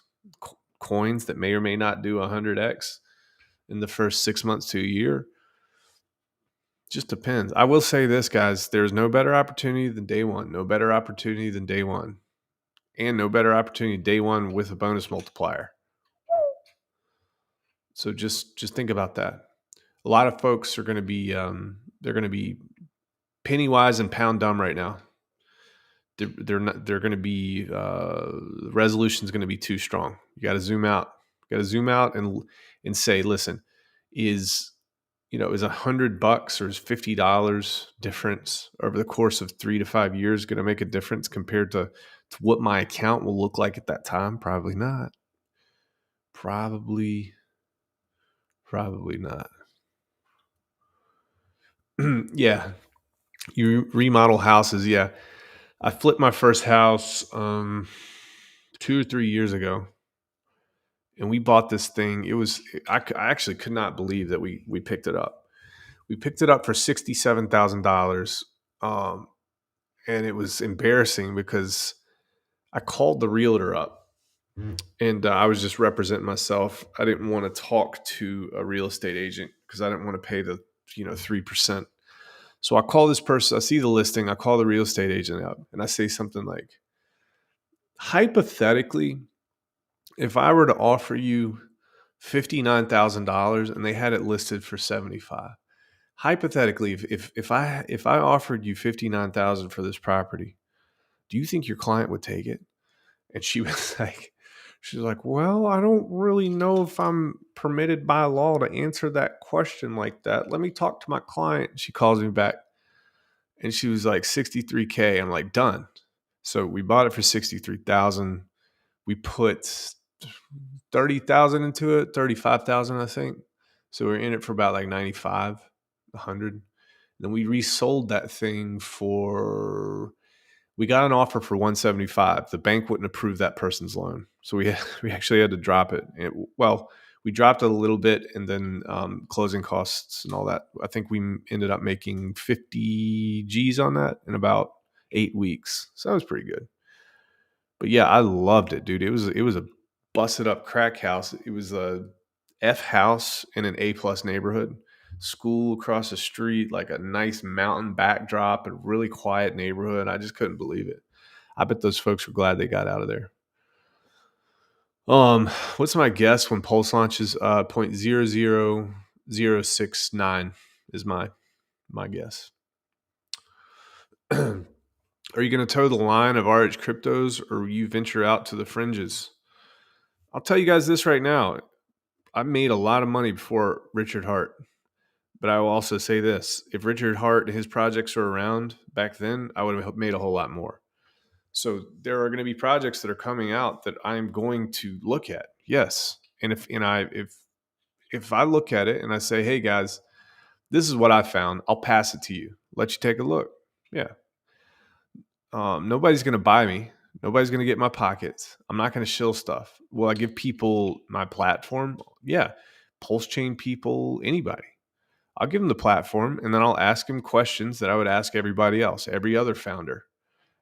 coins that may or may not do 100x in the first 6 months to a year. Just depends. I will say this, guys, there's no better opportunity than day one. No better opportunity than day one. And no better opportunity day one with a bonus multiplier. So just think about that. A lot of folks are going to be they're going to be penny wise and pound dumb right now. They're going to be the resolution is going to be too strong. You got to zoom out. You got to zoom out and say, listen, is $100 or is $50 difference over the course of 3 to 5 years going to make a difference compared to what my account will look like at that time? Probably not. Probably not. Yeah. You remodel houses. Yeah. I flipped my first house 2 or 3 years ago, and we bought this thing. I actually could not believe that we picked it up. We picked it up for $67,000, and it was embarrassing because I called the realtor up, and I was just representing myself. I didn't want to talk to a real estate agent because I didn't want to pay the 3%. So I call this person. I see the listing. I call the real estate agent up, and I say something like, hypothetically, if I were to offer you $59,000 and they had it listed for 75, hypothetically, if I offered you 59,000 for this property, do you think your client would take it? And she's like, well, I don't really know if I'm permitted by law to answer that question like that. Let me talk to my client. She calls me back, and she was like, 63K. I'm like, done. So we bought it for 63,000. We put 30,000 into it, 35,000, I think. So we're in it for about like 95, 100. Then we resold that thing we got an offer for 175. The bank wouldn't approve that person's loan. So we actually had to drop it. We dropped it a little bit, and then closing costs and all that. I think we ended up making 50 G's on that in about 8 weeks. So that was pretty good. But yeah, I loved it, dude. It was a busted up crack house. It was a F house in an A plus neighborhood. School across the street, like a nice mountain backdrop, a really quiet neighborhood. I just couldn't believe it. I bet those folks were glad they got out of there. What's my guess when Pulse launches? 0.00069 is my guess. Are you going to toe the line of RH cryptos, or will you venture out to the fringes? I'll tell you guys this right now. I made a lot of money before Richard Hart, but I will also say this: if Richard Hart and his projects were around back then, I would have made a whole lot more. So there are going to be projects that are coming out that I'm going to look at. Yes. And if I look at it and I say, hey guys, this is what I found, I'll pass it to you. Let you take a look. Yeah. Nobody's going to buy me. Nobody's going to get my pockets. I'm not going to shill stuff. Will I give people my platform? Yeah. PulseChain people, anybody. I'll give them the platform, and then I'll ask them questions that I would ask everybody else, every other founder,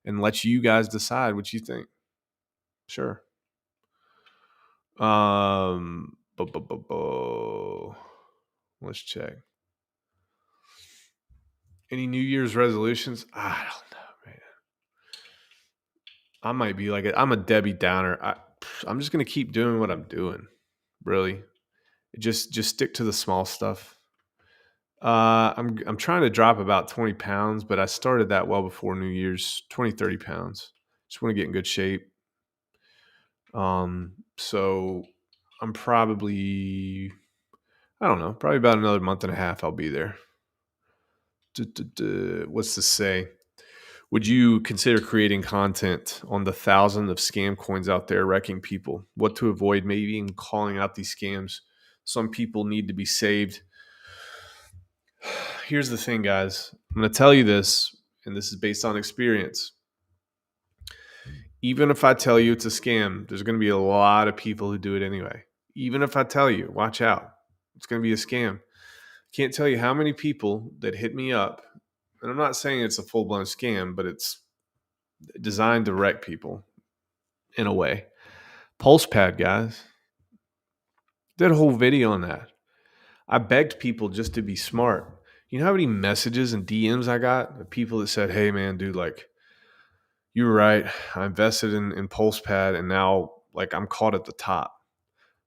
and let you guys decide what you think. Sure. Let's check. Any New Year's resolutions? I don't know, man. I might be like I'm a Debbie Downer. I'm just gonna keep doing what I'm doing. Really, just stick to the small stuff. I'm trying to drop about 20 pounds, but I started that well before New Year's. 20-30 pounds. Just want to get in good shape. So I'm probably, I don't know, probably about another month and a half I'll be there. What's to say? Would you consider creating content on the thousands of scam coins out there wrecking people? What to avoid, maybe even calling out these scams? Some people need to be saved. Here's the thing, guys. I'm going to tell you this, and this is based on experience. Even if I tell you it's a scam, there's going to be a lot of people who do it anyway. Even if I tell you, watch out, it's going to be a scam. Can't tell you how many people that hit me up, and I'm not saying it's a full-blown scam, but it's designed to wreck people in a way. PulsePad, guys, did a whole video on that. I begged people just to be smart. You know how many messages and DMs I got of people that said, hey, man, dude, like, you were right. I invested in PulsePad, and now, like, I'm caught at the top.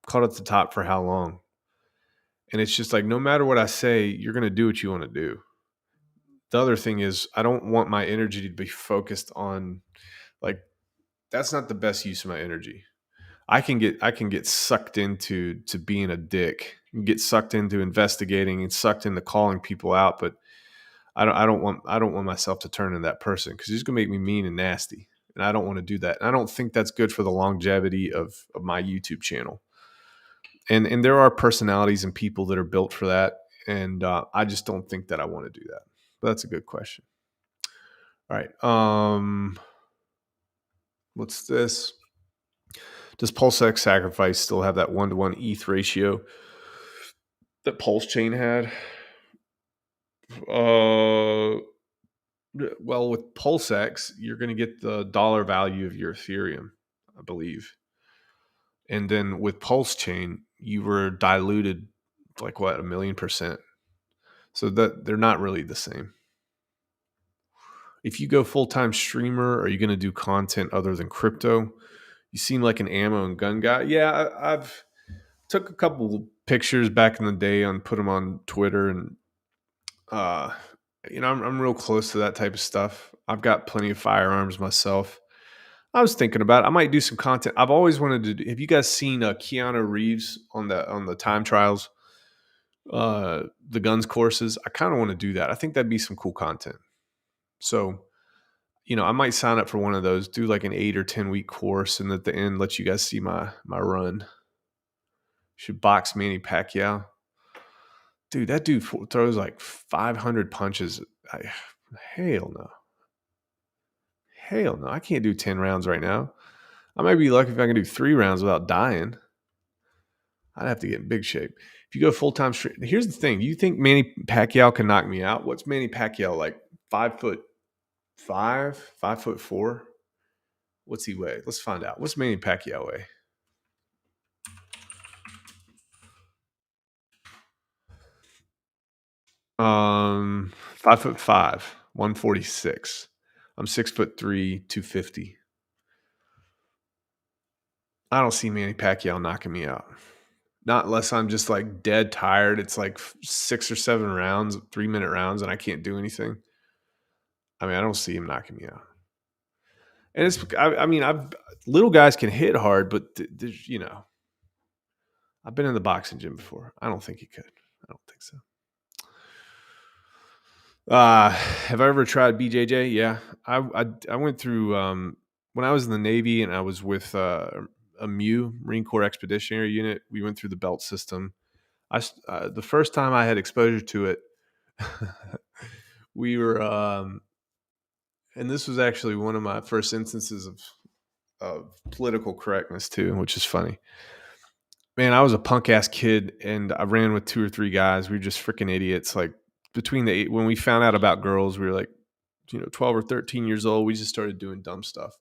Caught at the top for how long? And it's just like, no matter what I say, you're going to do what you want to do. The other thing is, I don't want my energy to be focused on, like, that's not the best use of my energy. I can get sucked into being a dick, get sucked into investigating and sucked into calling people out, but I don't want myself to turn into that person, because he's going to make me mean and nasty, and I don't want to do that. And I don't think that's good for the longevity of my YouTube channel. And there are personalities and people that are built for that, and I just don't think that I want to do that. But that's a good question. All right. What's this? Does PulseX sacrifice still have that 1-to-1 ETH ratio that PulseChain had? Well, with PulseX, you're going to get the dollar value of your Ethereum, I believe. And then with PulseChain, you were diluted like what, 1,000,000%. So that they're not really the same. If you go full-time streamer, are you going to do content other than crypto? You seem like an ammo and gun guy. Yeah, I've took a couple pictures back in the day and put them on Twitter, and I'm real close to that type of stuff. I've got plenty of firearms myself. I was thinking about it. I might do some content. I've always wanted to do. Have you guys seen Keanu Reeves on the time trials, the guns courses? I kind of want to do that. I think that'd be some cool content. So, I might sign up for one of those, do like an 8 or 10 week course, and at the end let you guys see my run. Should box Manny Pacquiao. Dude, that dude throws like 500 punches. Hell no. Hell no. I can't do 10 rounds right now. I might be lucky if I can do 3 rounds without dying. I'd have to get in big shape. If you go full-time straight, here's the thing. You think Manny Pacquiao can knock me out? What's Manny Pacquiao like? 5'5", 5'4"? What's he weigh? Let's find out. What's Manny Pacquiao weigh? Um, 5'5", 146. I'm 6'3", 250. I don't see Manny Pacquiao knocking me out. Not unless I'm just like dead tired. It's like 6 or 7 rounds, 3-minute rounds, and I can't do anything. I mean, I don't see him knocking me out. And it's, I mean, little guys can hit hard, but there's, I've been in the boxing gym before. I don't think he could. I don't think so. Have I ever tried BJJ? Yeah, I went through when I was in the Navy and I was with a MU, Marine Corps Expeditionary Unit. We went through the belt system. The first time I had exposure to it, we were, and this was actually one of my first instances of political correctness too, which is funny. Man, I was a punk ass kid, and I ran with 2 or 3 guys. We were just freaking idiots. Like when we found out about girls, we were like, 12 or 13 years old. We just started doing dumb stuff.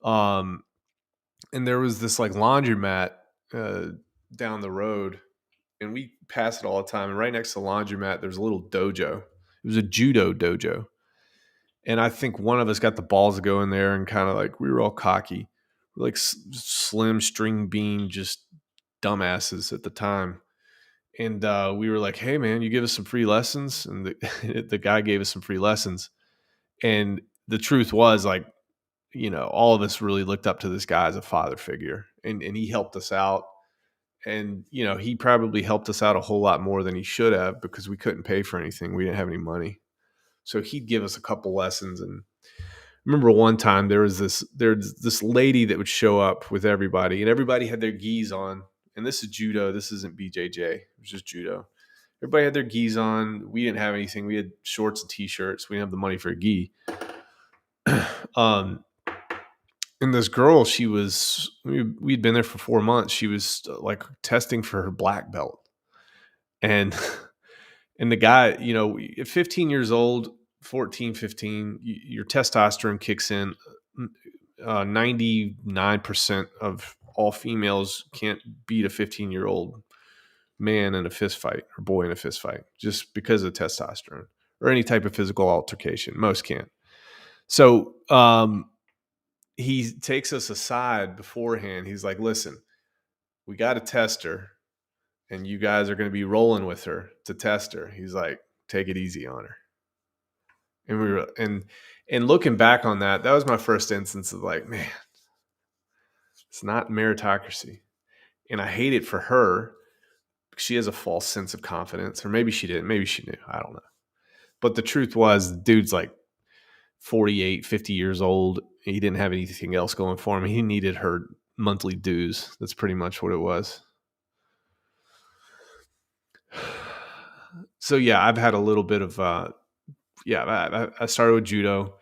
And there was this like laundromat down the road, and we pass it all the time. And right next to the laundromat, there's a little dojo. It was a judo dojo. And I think one of us got the balls to go in there and kind of like, we were all cocky. We're like slim string bean, just dumbasses at the time. And we were like, hey, man, you give us some free lessons? And the guy gave us some free lessons. And the truth was, like, all of us really looked up to this guy as a father figure. And he helped us out. And, he probably helped us out a whole lot more than he should have because we couldn't pay for anything. We didn't have any money. So he'd give us a couple lessons. And remember one time there's this lady that would show up with everybody, and everybody had their gis on. And this is judo. This isn't BJJ. It was just judo. Everybody had their gis on. We didn't have anything. We had shorts and t-shirts. We didn't have the money for a gi. And this girl, we'd been there for 4 months. She was like testing for her black belt. And and the guy, at 15 years old, 14, 15, your testosterone kicks in. 99% of all females can't beat a 15-year-old man in a fist fight or boy in a fist fight just because of testosterone or any type of physical altercation. Most can't. So he takes us aside beforehand. He's like, listen, we got to test her, and you guys are going to be rolling with her to test her. He's like, take it easy on her. And we were, and looking back on that was my first instance of like, man, it's not meritocracy. And I hate it for her. She has a false sense of confidence, or maybe she didn't. Maybe she knew. I don't know. But the truth was, the dude's like 48, 50 years old. He didn't have anything else going for him. He needed her monthly dues. That's pretty much what it was. So yeah, I've had a little bit of I started with judo,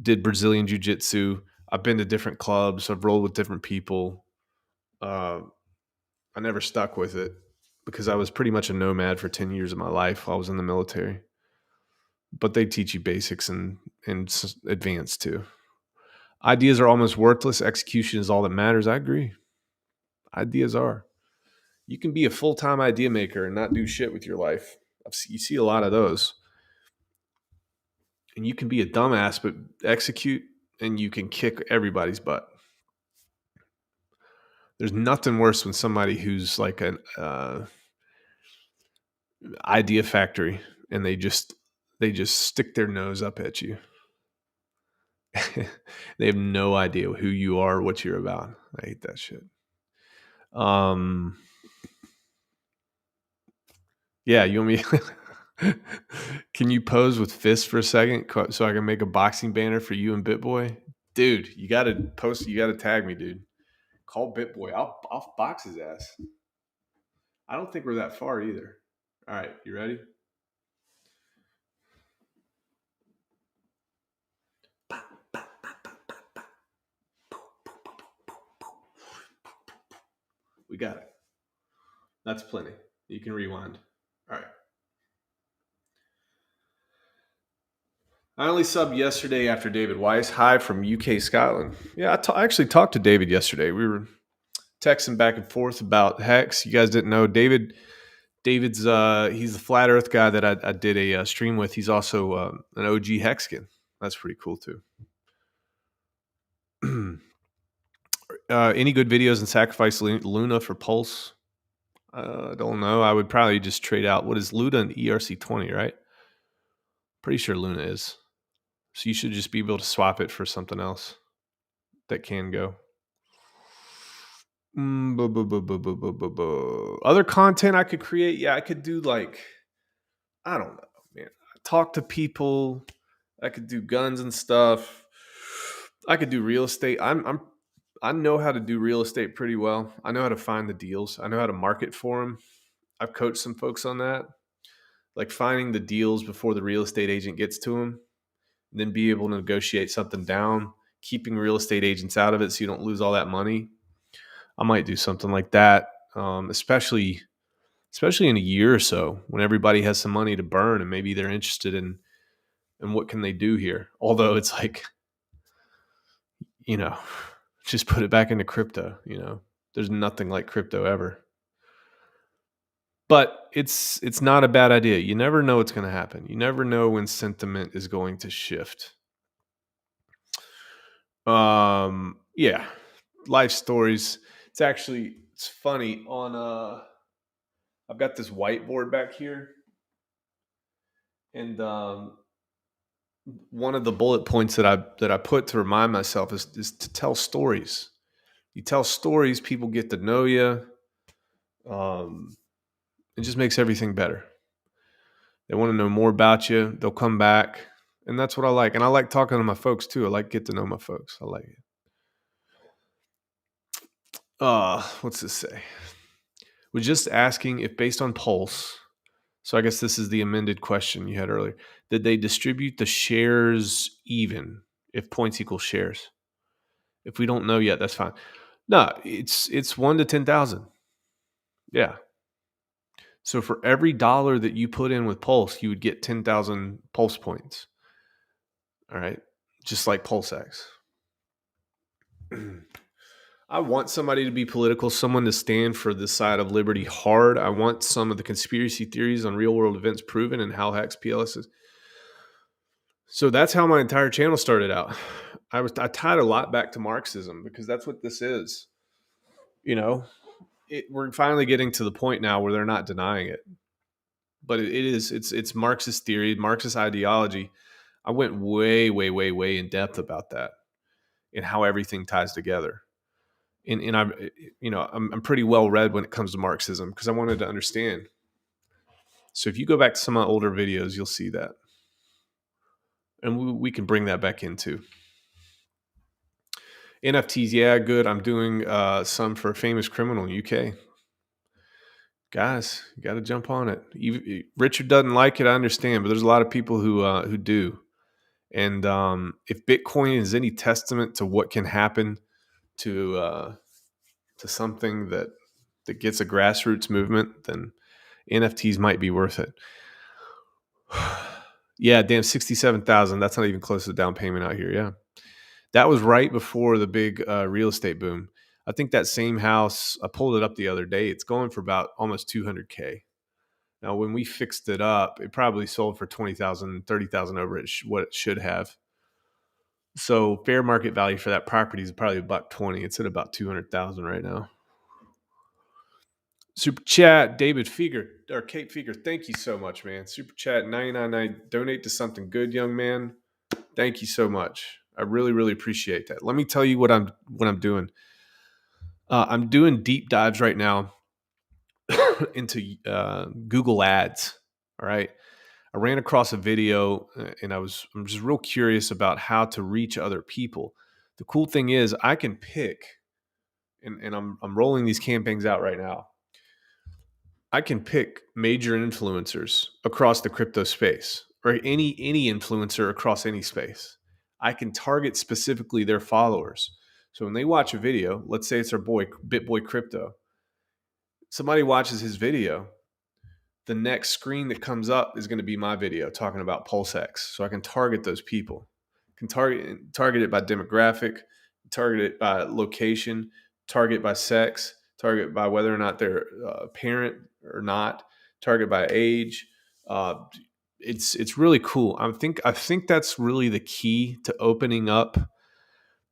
did Brazilian jiu-jitsu. I've been to different clubs. I've rolled with different people. I never stuck with it because I was pretty much a nomad for 10 years of my life while I was in the military. But they teach you basics and advanced too. Ideas are almost worthless. Execution is all that matters. I agree. Ideas are. You can be a full-time idea maker and not do shit with your life. You see a lot of those. And you can be a dumbass, but execute, and you can kick everybody's butt. There's nothing worse than somebody who's like an idea factory, and they just stick their nose up at you. They have no idea who you are, what you're about. I hate that shit. Yeah, you want me? Can you pose with fists for a second so I can make a boxing banner for you and BitBoy? Dude, you gotta post. You gotta tag me, dude. Call BitBoy. I'll box his ass. I don't think we're that far either. All right, you ready? We got it. That's plenty. You can rewind. All right. I only subbed yesterday after David Weiss. Hi from UK, Scotland. Yeah, I actually talked to David yesterday. We were texting back and forth about Hex. You guys didn't know David's he's the flat Earth guy that I did a stream with. He's also an OG Hexkin. That's pretty cool too. Any good videos in sacrifice Luna for Pulse? I don't know. I would probably just trade out. What is Luna and ERC20, right? Pretty sure Luna is. So you should just be able to swap it for something else that can go. Other content I could create. Yeah, I could do like, I don't know, man. Talk to people. I could do guns and stuff. I could do real estate. I know how to do real estate pretty well. I know how to find the deals. I know how to market for them. I've coached some folks on that, like finding the deals before the real estate agent gets to them, and then be able to negotiate something down, keeping real estate agents out of it so you don't lose all that money. I might do something like that, especially in a year or so when everybody has some money to burn and maybe they're interested in what can they do here. Although it's like, you know, just put it back into crypto. There's nothing like crypto ever. But it's not a bad idea. You never know what's going to happen. You never know when sentiment is going to shift. Yeah, life stories. It's funny on I've got this whiteboard back here, and one of the bullet points that I put to remind myself is to tell stories. You tell stories, people get to know you. It just makes everything better. They want to know more about you. They'll come back, and that's what I like. And I like talking to my folks too. I like get to know my folks. I like it. What's this say? Was just asking if based on Pulse. So I guess this is the amended question you had earlier. Did they distribute the shares even if points equal shares? If we don't know yet, that's fine. No, it's 1 to 10,000. Yeah. So for every dollar that you put in with Pulse, you would get 10,000 Pulse points. All right. Just like PulseX. I want somebody to be political, someone to stand for the side of liberty hard. I want some of the conspiracy theories on real world events proven and how Hex PLS is. So that's how my entire channel started out. I tied a lot back to Marxism because that's what this is. We're finally getting to the point now where they're not denying it. But it's Marxist theory, Marxist ideology. I went way, way, way, way in depth about that and how everything ties together. And I'm pretty well read when it comes to Marxism because I wanted to understand. So if you go back to some of my older videos, you'll see that. And we can bring that back into NFTs. Yeah, good. I'm doing some for a famous criminal in UK. Guys, you got to jump on it. Richard doesn't like it, I understand, but there's a lot of people who do. And if Bitcoin is any testament to what can happen to something that gets a grassroots movement, then NFTs might be worth it. Yeah, damn, 67,000. That's not even close to the down payment out here. Yeah, that was right before the big real estate boom. I think that same house, I pulled it up the other day. It's going for about almost 200K. Now, when we fixed it up, it probably sold for 20,000, 30,000 over what it should have. So fair market value for that property is probably about 20. It's at about 200,000 right now. Super chat, David Feger or Kate Feger. Thank you so much, man. Super chat 999. Donate to something good, young man. Thank you so much. I really, really appreciate that. Let me tell you what I'm doing. I'm doing deep dives right now into Google Ads. All right. I ran across a video and I'm just real curious about how to reach other people. The cool thing is I can pick, and I'm rolling these campaigns out right now. I can pick major influencers across the crypto space or any influencer across any space. I can target specifically their followers. So when they watch a video, let's say it's our boy BitBoy Crypto, somebody watches his video, the next screen that comes up is going to be my video talking about PulseX. So I can target those people. I can target it by demographic, target it by location, target by sex, target by whether or not they're a parent or not, target by age. It's really cool. I think that's really the key to opening up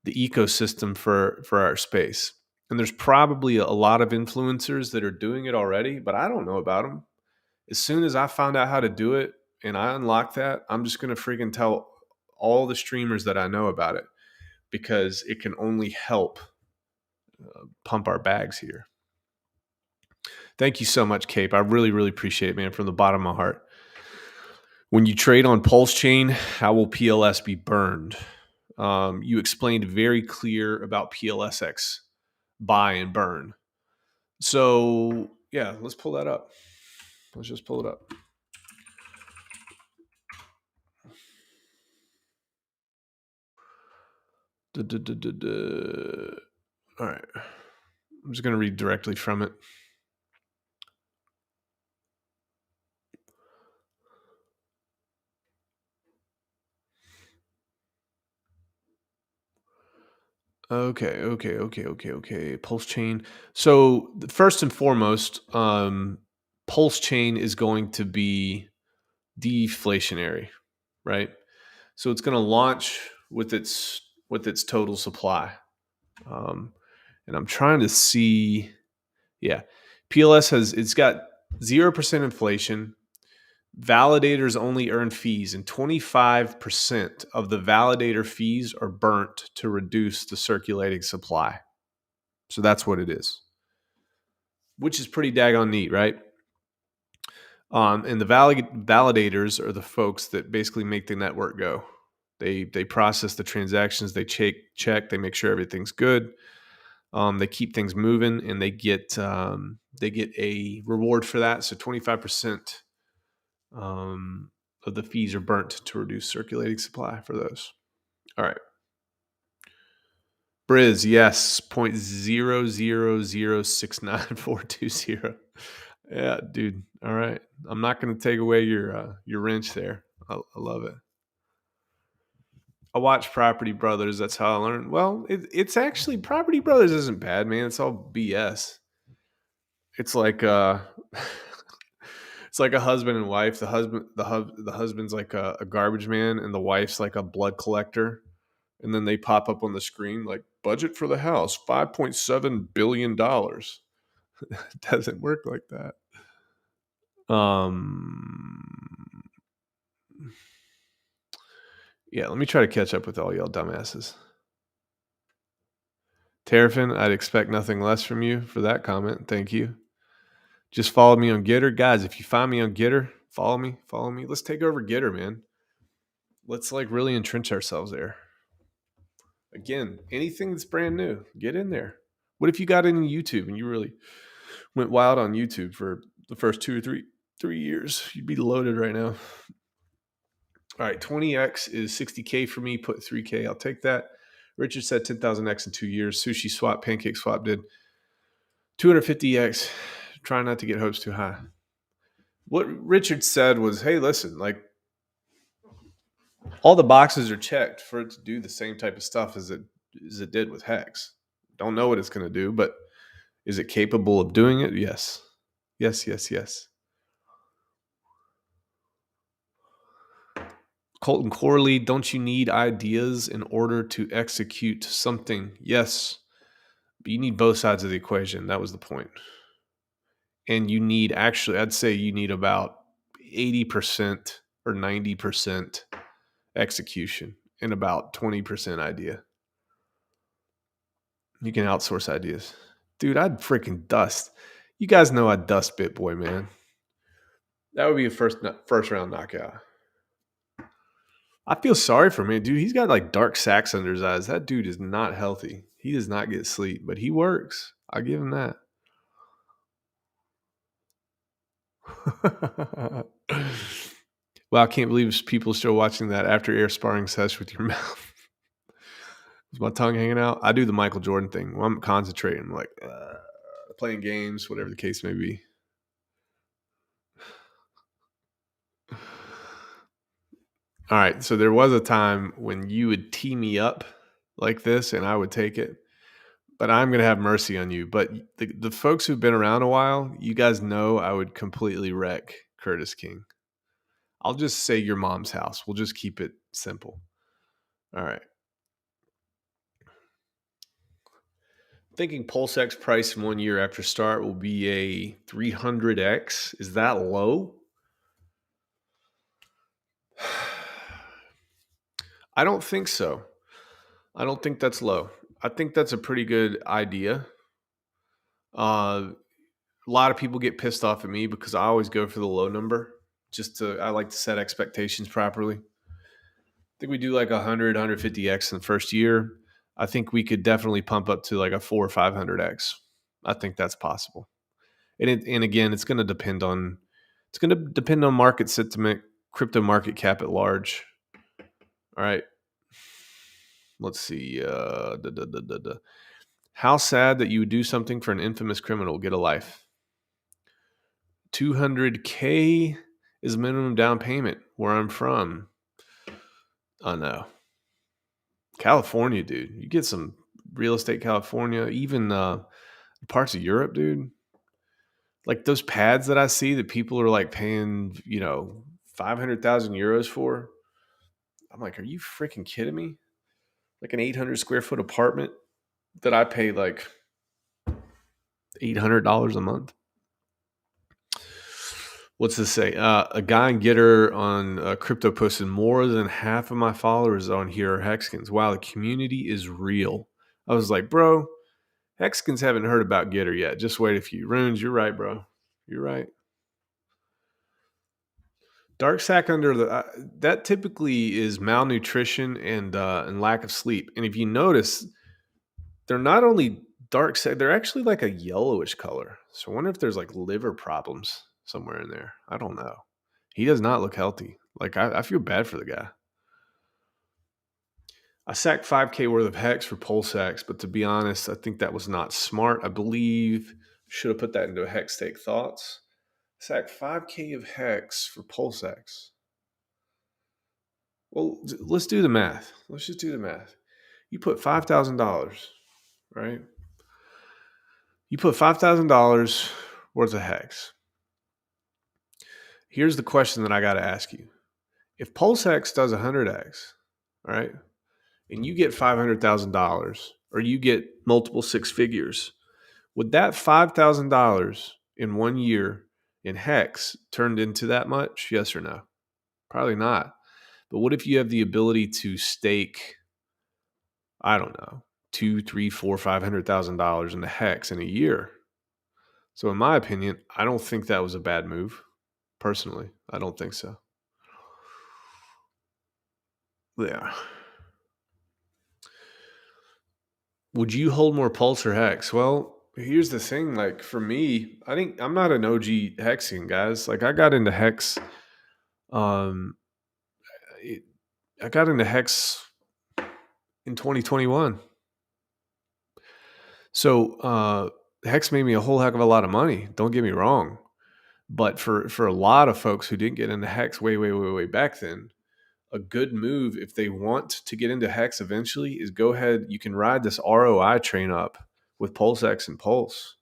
the ecosystem for our space. And there's probably a lot of influencers that are doing it already, but I don't know about them. As soon as I found out how to do it and I unlock that, I'm just going to freaking tell all the streamers that I know about it, because it can only help pump our bags here. Thank you so much, Cape. I really, really appreciate it, man, from the bottom of my heart. When you trade on PulseChain, how will PLS be burned? You explained very clear about PLSX buy and burn. So yeah, let's pull that up. Let's just pull it up. All right. I'm just going to read directly from it. Okay. PulseChain. So first and foremost, PulseChain is going to be deflationary, right? So it's going to launch with its total supply. And I'm trying to see, yeah, PLS it's got 0% inflation. Validators only earn fees, and 25% of the validator fees are burnt to reduce the circulating supply. So that's what it is, which is pretty daggone neat, right? And the validators are the folks that basically make the network go. They process the transactions, they check, they make sure everything's good. They keep things moving, and they get a reward for that. So 25% of the fees are burnt to reduce circulating supply for those. All right. Briz, yes, 0.0006942. Yeah, dude. All right. I'm not going to take away your wrench there. I love it. I watch Property Brothers. That's how I learned. Well, it's actually Property Brothers isn't bad, man. It's all BS. It's like it's like a husband and wife. The husband's like a garbage man, and the wife's like a blood collector. And then they pop up on the screen like, budget for the house, $5.7 billion. It doesn't work like that. Yeah, let me try to catch up with all y'all dumbasses. Terrafin, I'd expect nothing less from you for that comment. Thank you. Just follow me on Gitter. Guys, if you find me on Gitter, follow me. Let's take over Gitter, man. Let's like really entrench ourselves there. Again, anything that's brand new, get in there. What if you got into YouTube and you really went wild on YouTube for the first 2 or 3 years? You'd be loaded right now. All right, 20x is 60K for me. Put 3K. I'll take that. Richard said 10,000x in 2 years. Sushi Swap, Pancake Swap did 250x. Try not to get hopes too high. What Richard said was, hey, listen, like all the boxes are checked for it to do the same type of stuff as it did with Hex. Don't know what it's going to do, but is it capable of doing it? Yes. Colton Corley, don't you need ideas in order to execute something? Yes. But you need both sides of the equation. That was the point. And you need I'd say you need about 80% or 90% execution and about 20% idea. You can outsource ideas. Dude, I'd freaking dust. You guys know I'd dust BitBoy, man. That would be a first round knockout. I feel sorry for him, dude. He's got like dark sacks under his eyes. That dude is not healthy. He does not get sleep, but he works. I'll give him that. Wow, I can't believe people still watching that after air sparring sesh with your mouth. Is my tongue hanging out? I do the Michael Jordan thing. When I'm concentrating, I'm like, playing games, whatever the case may be. All right, so there was a time when you would tee me up like this and I would take it, but I'm going to have mercy on you. But the folks who've been around a while, you guys know I would completely wreck Curtis King. I'll just say your mom's house. We'll just keep it simple. All right. Thinking PulseX price in 1 year after start will be a 300x. Is that low? I don't think so. I don't think that's low. I think that's a pretty good idea. A lot of people get pissed off at me because I always go for the low number. I like to set expectations properly. I think we do like 100, 150x in the first year. I think we could definitely pump up to like a 400 or 500x. I think that's possible. And again, it's going to depend on market sentiment, crypto market cap at large. All right. Let's see. How sad that you would do something for an infamous criminal. Get a life. 200K is minimum down payment where I'm from. Oh no. California, dude. You get some real estate California, even parts of Europe, dude. Like those pads that I see that people are like paying, 500,000 euros for. I'm like, are you freaking kidding me? Like an 800 square foot apartment that I pay like $800 a month. What's this say? A guy in Gitter on crypto posted more than half of my followers on here are Hexkins. Wow, the community is real. I was like, bro, Hexkins haven't heard about Gitter yet. Just wait a few. Runes, you're right, bro. You're right. Dark sack under the that typically is malnutrition and lack of sleep. And if you notice, they're not only dark sack, they're actually like a yellowish color. So I wonder if there's like liver problems somewhere in there. I don't know. He does not look healthy. Like I feel bad for the guy. I sacked 5K worth of Hex for PulseX, but to be honest, I think that was not smart. I believe should have put that into a Hex take thoughts. Sack 5K of Hex for PulseX. Well, let's do the math. Let's just do the math. You put $5,000, right? You put $5,000 worth of Hex. Here's the question that I got to ask you. If PulseX does 100x, right, and you get $500,000 or you get multiple six figures, would that $5,000 in 1 year in Hex turned into that much? Yes or no? Probably not. But what if you have the ability to stake, I don't know, $200,000, $300,000, $400,000, $500,000 into Hex in a year? So in my opinion, I don't think that was a bad move. Personally, I don't think so. Yeah. Would you hold more Pulse or Hex? Well, here's the thing. Like for me, I think I'm not an OG Hexian, guys. Like I got into Hex. I got into Hex in 2021. So Hex made me a whole heck of a lot of money. Don't get me wrong. But for a lot of folks who didn't get into Hex way back then, a good move if they want to get into Hex eventually is go ahead. You can ride this ROI train up with PulseX and Pulse.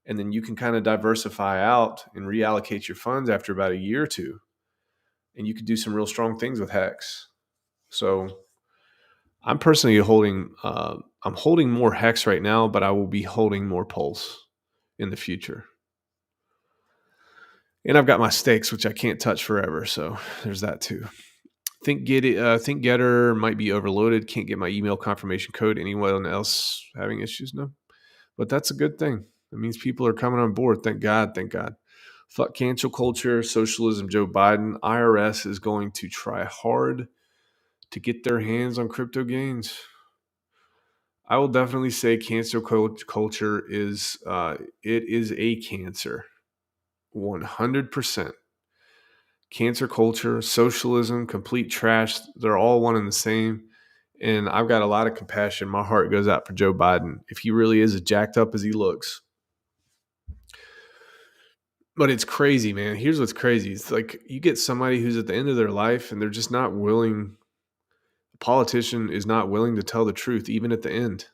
And then you can kind of diversify out and reallocate your funds after about a year or two. And you can do some real strong things with Hex. So I'm personally holding, I'm holding more Hex right now, but I will be holding more Pulse in the future. And I've got my stakes, which I can't touch forever. So there's that too. Think Gitter might be overloaded. Can't get my email confirmation code. Anyone else having issues? No. But that's a good thing. It means people are coming on board. Thank God. Thank God. Fuck cancel culture, socialism, Joe Biden. IRS is going to try hard to get their hands on crypto gains. I will definitely say cancel culture is it is a cancer. 100%. Cancer culture, socialism, complete trash. They're all one and the same. And I've got a lot of compassion. My heart goes out for Joe Biden. If he really is as jacked up as he looks, But it's crazy, man. Here's what's crazy. It's like you get somebody who's at the end of their life and they're just not willing. A politician is not willing to tell the truth, even at the end,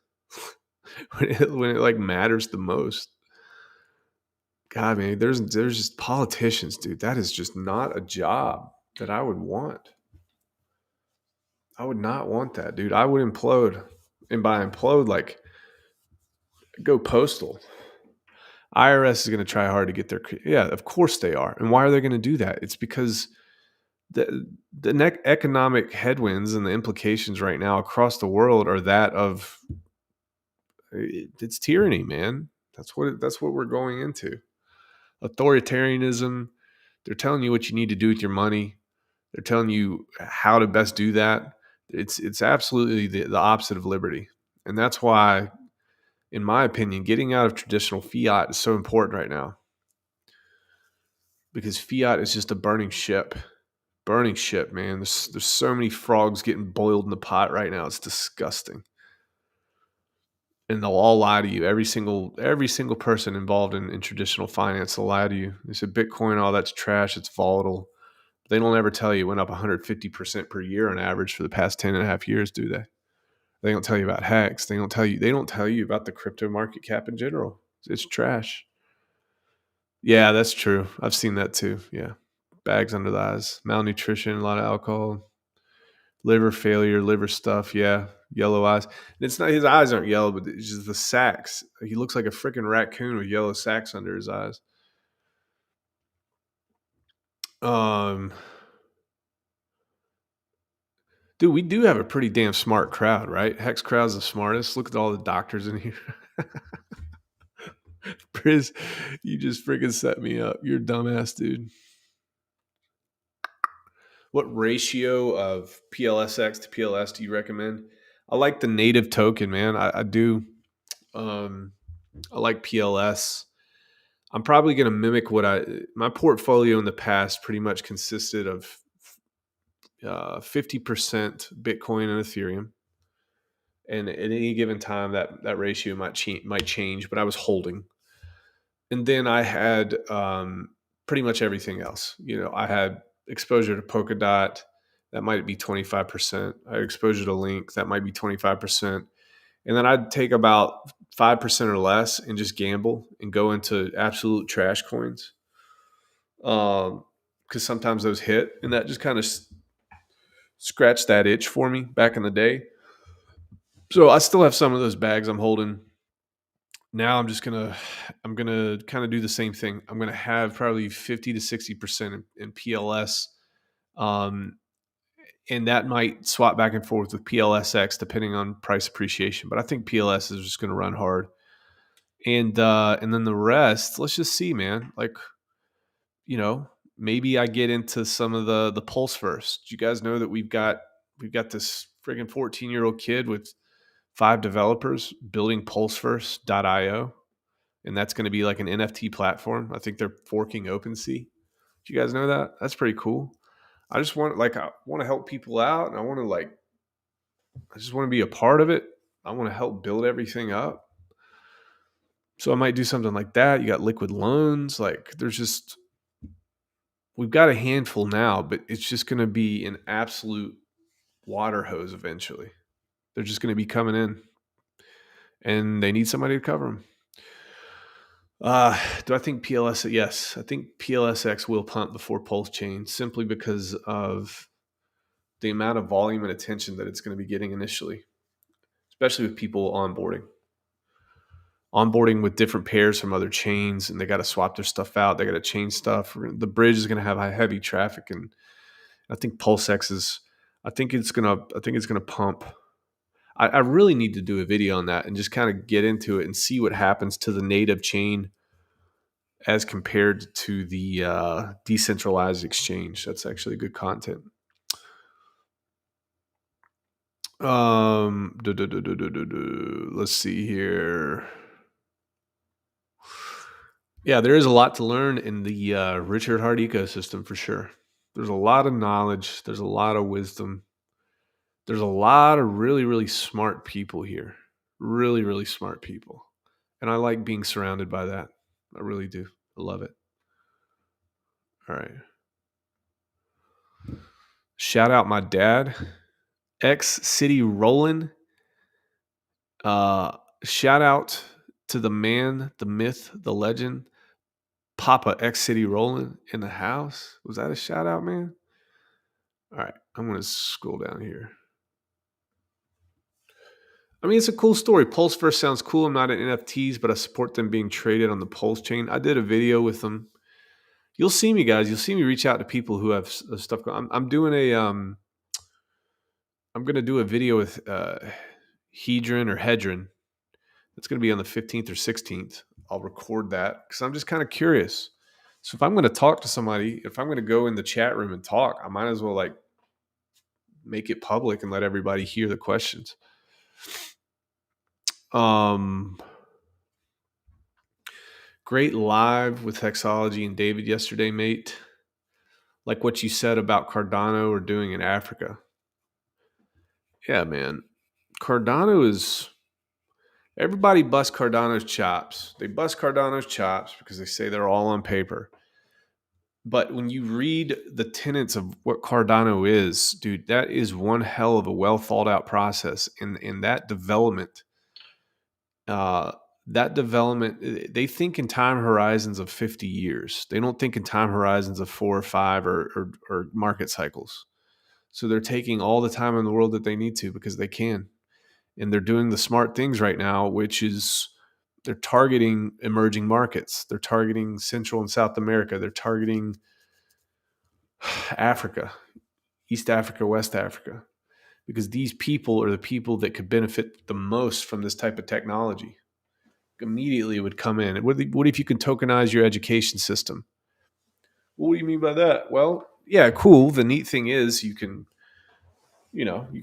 when it like matters the most. God, man, there's just politicians, dude. That is just not a job that I would want. I would not want that, dude. I would implode. And by implode, like go postal. IRS is going to try hard to get their, yeah, of course they are. And why are they going to do that? It's because the economic headwinds and the implications right now across the world are that of it's tyranny, man. That's what we're going into. Authoritarianism. They're telling you what you need to do with your money. They're telling you how to best do that. It's absolutely the opposite of liberty. And that's why, in my opinion, getting out of traditional fiat is so important right now. Because fiat is just a burning ship. Burning ship, man. There's so many frogs getting boiled in the pot right now. It's disgusting. And they'll all lie to you. Every single person involved in traditional finance will lie to you. They say Bitcoin, all that's trash. It's volatile. They don't ever tell you it went up 150% per year on average for the past 10 and a half years, do they? They don't tell you about Hex. They don't tell you about the crypto market cap in general. It's trash. Yeah, that's true. I've seen that too. Yeah. Bags under the eyes, malnutrition, a lot of alcohol, liver failure, liver stuff. Yeah. Yellow eyes. And it's not, his eyes aren't yellow, but it's just the sacks. He looks like a freaking raccoon with yellow sacks under his eyes. Dude, we do have a pretty damn smart crowd, right? Hex crowd's the smartest. Look at all the doctors in here. Priz, you just freaking set me up. You're a dumbass, dude. What ratio of PLSX to PLS do you recommend? I like the native token, man. I do. I like PLS. I'm probably going to mimic my portfolio in the past pretty much consisted of 50% Bitcoin and Ethereum. And at any given time, that ratio might change, but I was holding. And then I had pretty much everything else. I had exposure to Polkadot, that might be 25%. I had exposure to Link, that might be 25%. And then I'd take about 5% or less and just gamble and go into absolute trash coins. Because sometimes those hit, and that just kind of scratched that itch for me back in the day. So I still have some of those bags I'm holding. Now I'm gonna kind of do the same thing. I'm gonna have probably 50 to 60% in PLS, and that might swap back and forth with PLSX depending on price appreciation. But I think PLS is just gonna run hard, and then the rest, let's just see, man. Like, maybe I get into some of the Pulse first. Do you guys know that we've got this friggin' 14-year-old kid with 5 developers building PulseFirst.io, and that's going to be like an NFT platform. I think they're forking OpenSea. Do you guys know that? That's pretty cool. I want to help people out, and I just want to be a part of it. I want to help build everything up. So I might do something like that. You got liquid loans. Like we've got a handful now, but it's just going to be an absolute water hose eventually. They're just going to be coming in, and they need somebody to cover them. Do I think PLS? Yes, I think PLSX will pump before PulseChain simply because of the amount of volume and attention that it's going to be getting initially, especially with people onboarding with different pairs from other chains, and they got to swap their stuff out. They got to change stuff. The bridge is going to have heavy traffic, and I think PulseX is. I think it's gonna pump. I really need to do a video on that and just kind of get into it and see what happens to the native chain as compared to the decentralized exchange. That's actually good content. Let's see here. Yeah, there is a lot to learn in the Richard Hart ecosystem for sure. There's a lot of knowledge. There's a lot of wisdom. There's a lot of really, really smart people here. Really, really smart people. And I like being surrounded by that. I really do. I love it. All right. Shout out my dad, X City Rollin'. Shout out to the man, the myth, the legend, Papa X City Rollin' in the house. Was that a shout out, man? All right, I'm going to scroll down here. I mean, it's a cool story. Pulseverse sounds cool. I'm not in NFTs, but I support them being traded on the Pulse chain. I did a video with them. You'll see me, guys. You'll see me reach out to people who have stuff going. I'm doing a I'm going to do a video with Hedron or Hedron. It's going to be on the 15th or 16th. I'll record that because I'm just kind of curious. So if I'm going to talk to somebody, if I'm going to go in the chat room and talk, I might as well like make it public and let everybody hear the questions. Great live with Hexology and David yesterday, mate. Like what you said about Cardano or doing in Africa. Yeah, man. Cardano is... Everybody busts Cardano's chops. They bust Cardano's chops because they say they're all on paper. But when you read the tenets of what Cardano is, dude, that is one hell of a well thought out process. And that development, they think in time horizons of 50 years. They don't think in time horizons of 4 or 5 or market cycles. So they're taking all the time in the world that they need to because they can. And they're doing the smart things right now, which is they're targeting emerging markets. They're targeting Central and South America. They're targeting Africa, East Africa, West Africa, because these people are the people that could benefit the most from this type of technology. Immediately would come in. What if you can tokenize your education system? Well, what do you mean by that? Well, yeah, cool. The neat thing is you can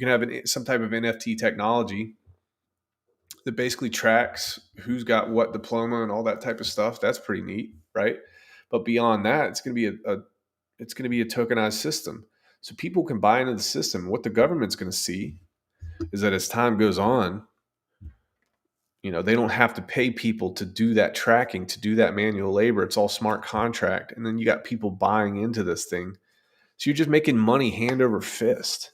have some type of NFT technology that basically tracks who's got what diploma and all that type of stuff. That's pretty neat, right? But beyond that, it's going to be a tokenized system. So people can buy into the system. What the government's going to see is that as time goes on, they don't have to pay people to do that tracking, to do that manual labor. It's all smart contract. And then you got people buying into this thing. So you're just making money hand over fist.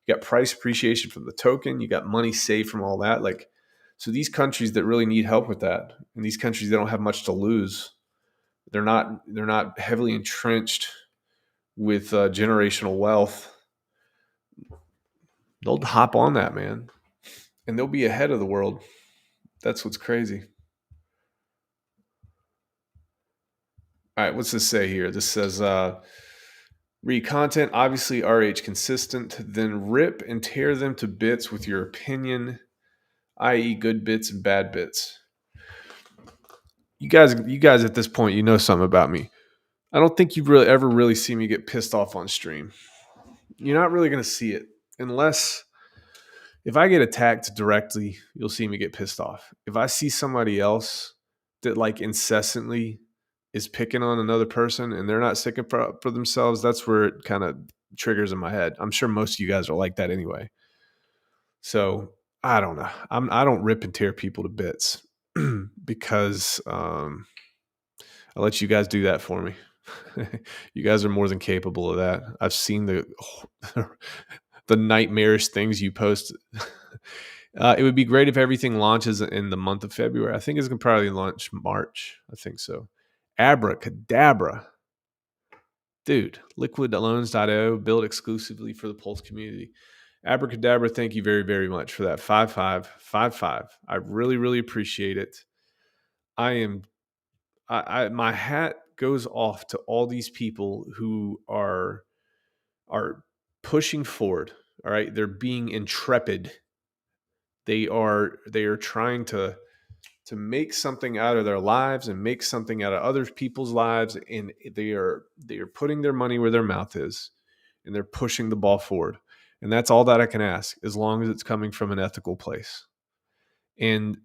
You got price appreciation from the token. You got money saved from all that. So these countries that really need help with that, and these countries that don't have much to lose, they're not heavily entrenched with generational wealth. They'll hop on that, man, and they'll be ahead of the world. That's what's crazy. All right, what's this say here? This says, read content, obviously RH consistent, then rip and tear them to bits with your opinion, i.e. good bits and bad bits. You guys at this point, you know something about me. I don't think you've ever really seen me get pissed off on stream. You're not really going to see it unless if I get attacked directly, you'll see me get pissed off. If I see somebody else that like incessantly is picking on another person and they're not sticking for themselves, that's where it kind of triggers in my head. I'm sure most of you guys are like that anyway. So I don't know. I don't rip and tear people to bits because I'll let you guys do that for me. You guys are more than capable of that. I've seen the nightmarish things you post. It would be great if everything launches in the month of February. I think it's going to probably launch March. I think so. Abracadabra. Dude, liquidloans.io, built exclusively for the Pulse community. Abracadabra, thank you very, very much for that. 5555. I really, really appreciate it. My hat goes off to all these people who are pushing forward. All right. They're being intrepid. They are trying to make something out of their lives and make something out of other people's lives. And they are putting their money where their mouth is, and they're pushing the ball forward. And that's all that I can ask, as long as it's coming from an ethical place. And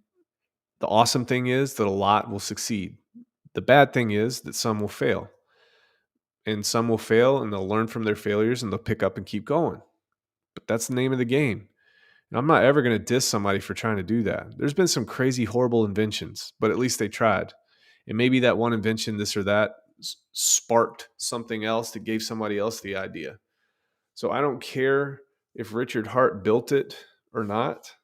the awesome thing is that a lot will succeed. The bad thing is that some will fail. And some will fail, and they'll learn from their failures, and they'll pick up and keep going. But that's the name of the game. And I'm not ever going to diss somebody for trying to do that. There's been some crazy, horrible inventions, but at least they tried. And maybe that one invention, this or that, sparked something else that gave somebody else the idea. So I don't care if Richard Hart built it or not.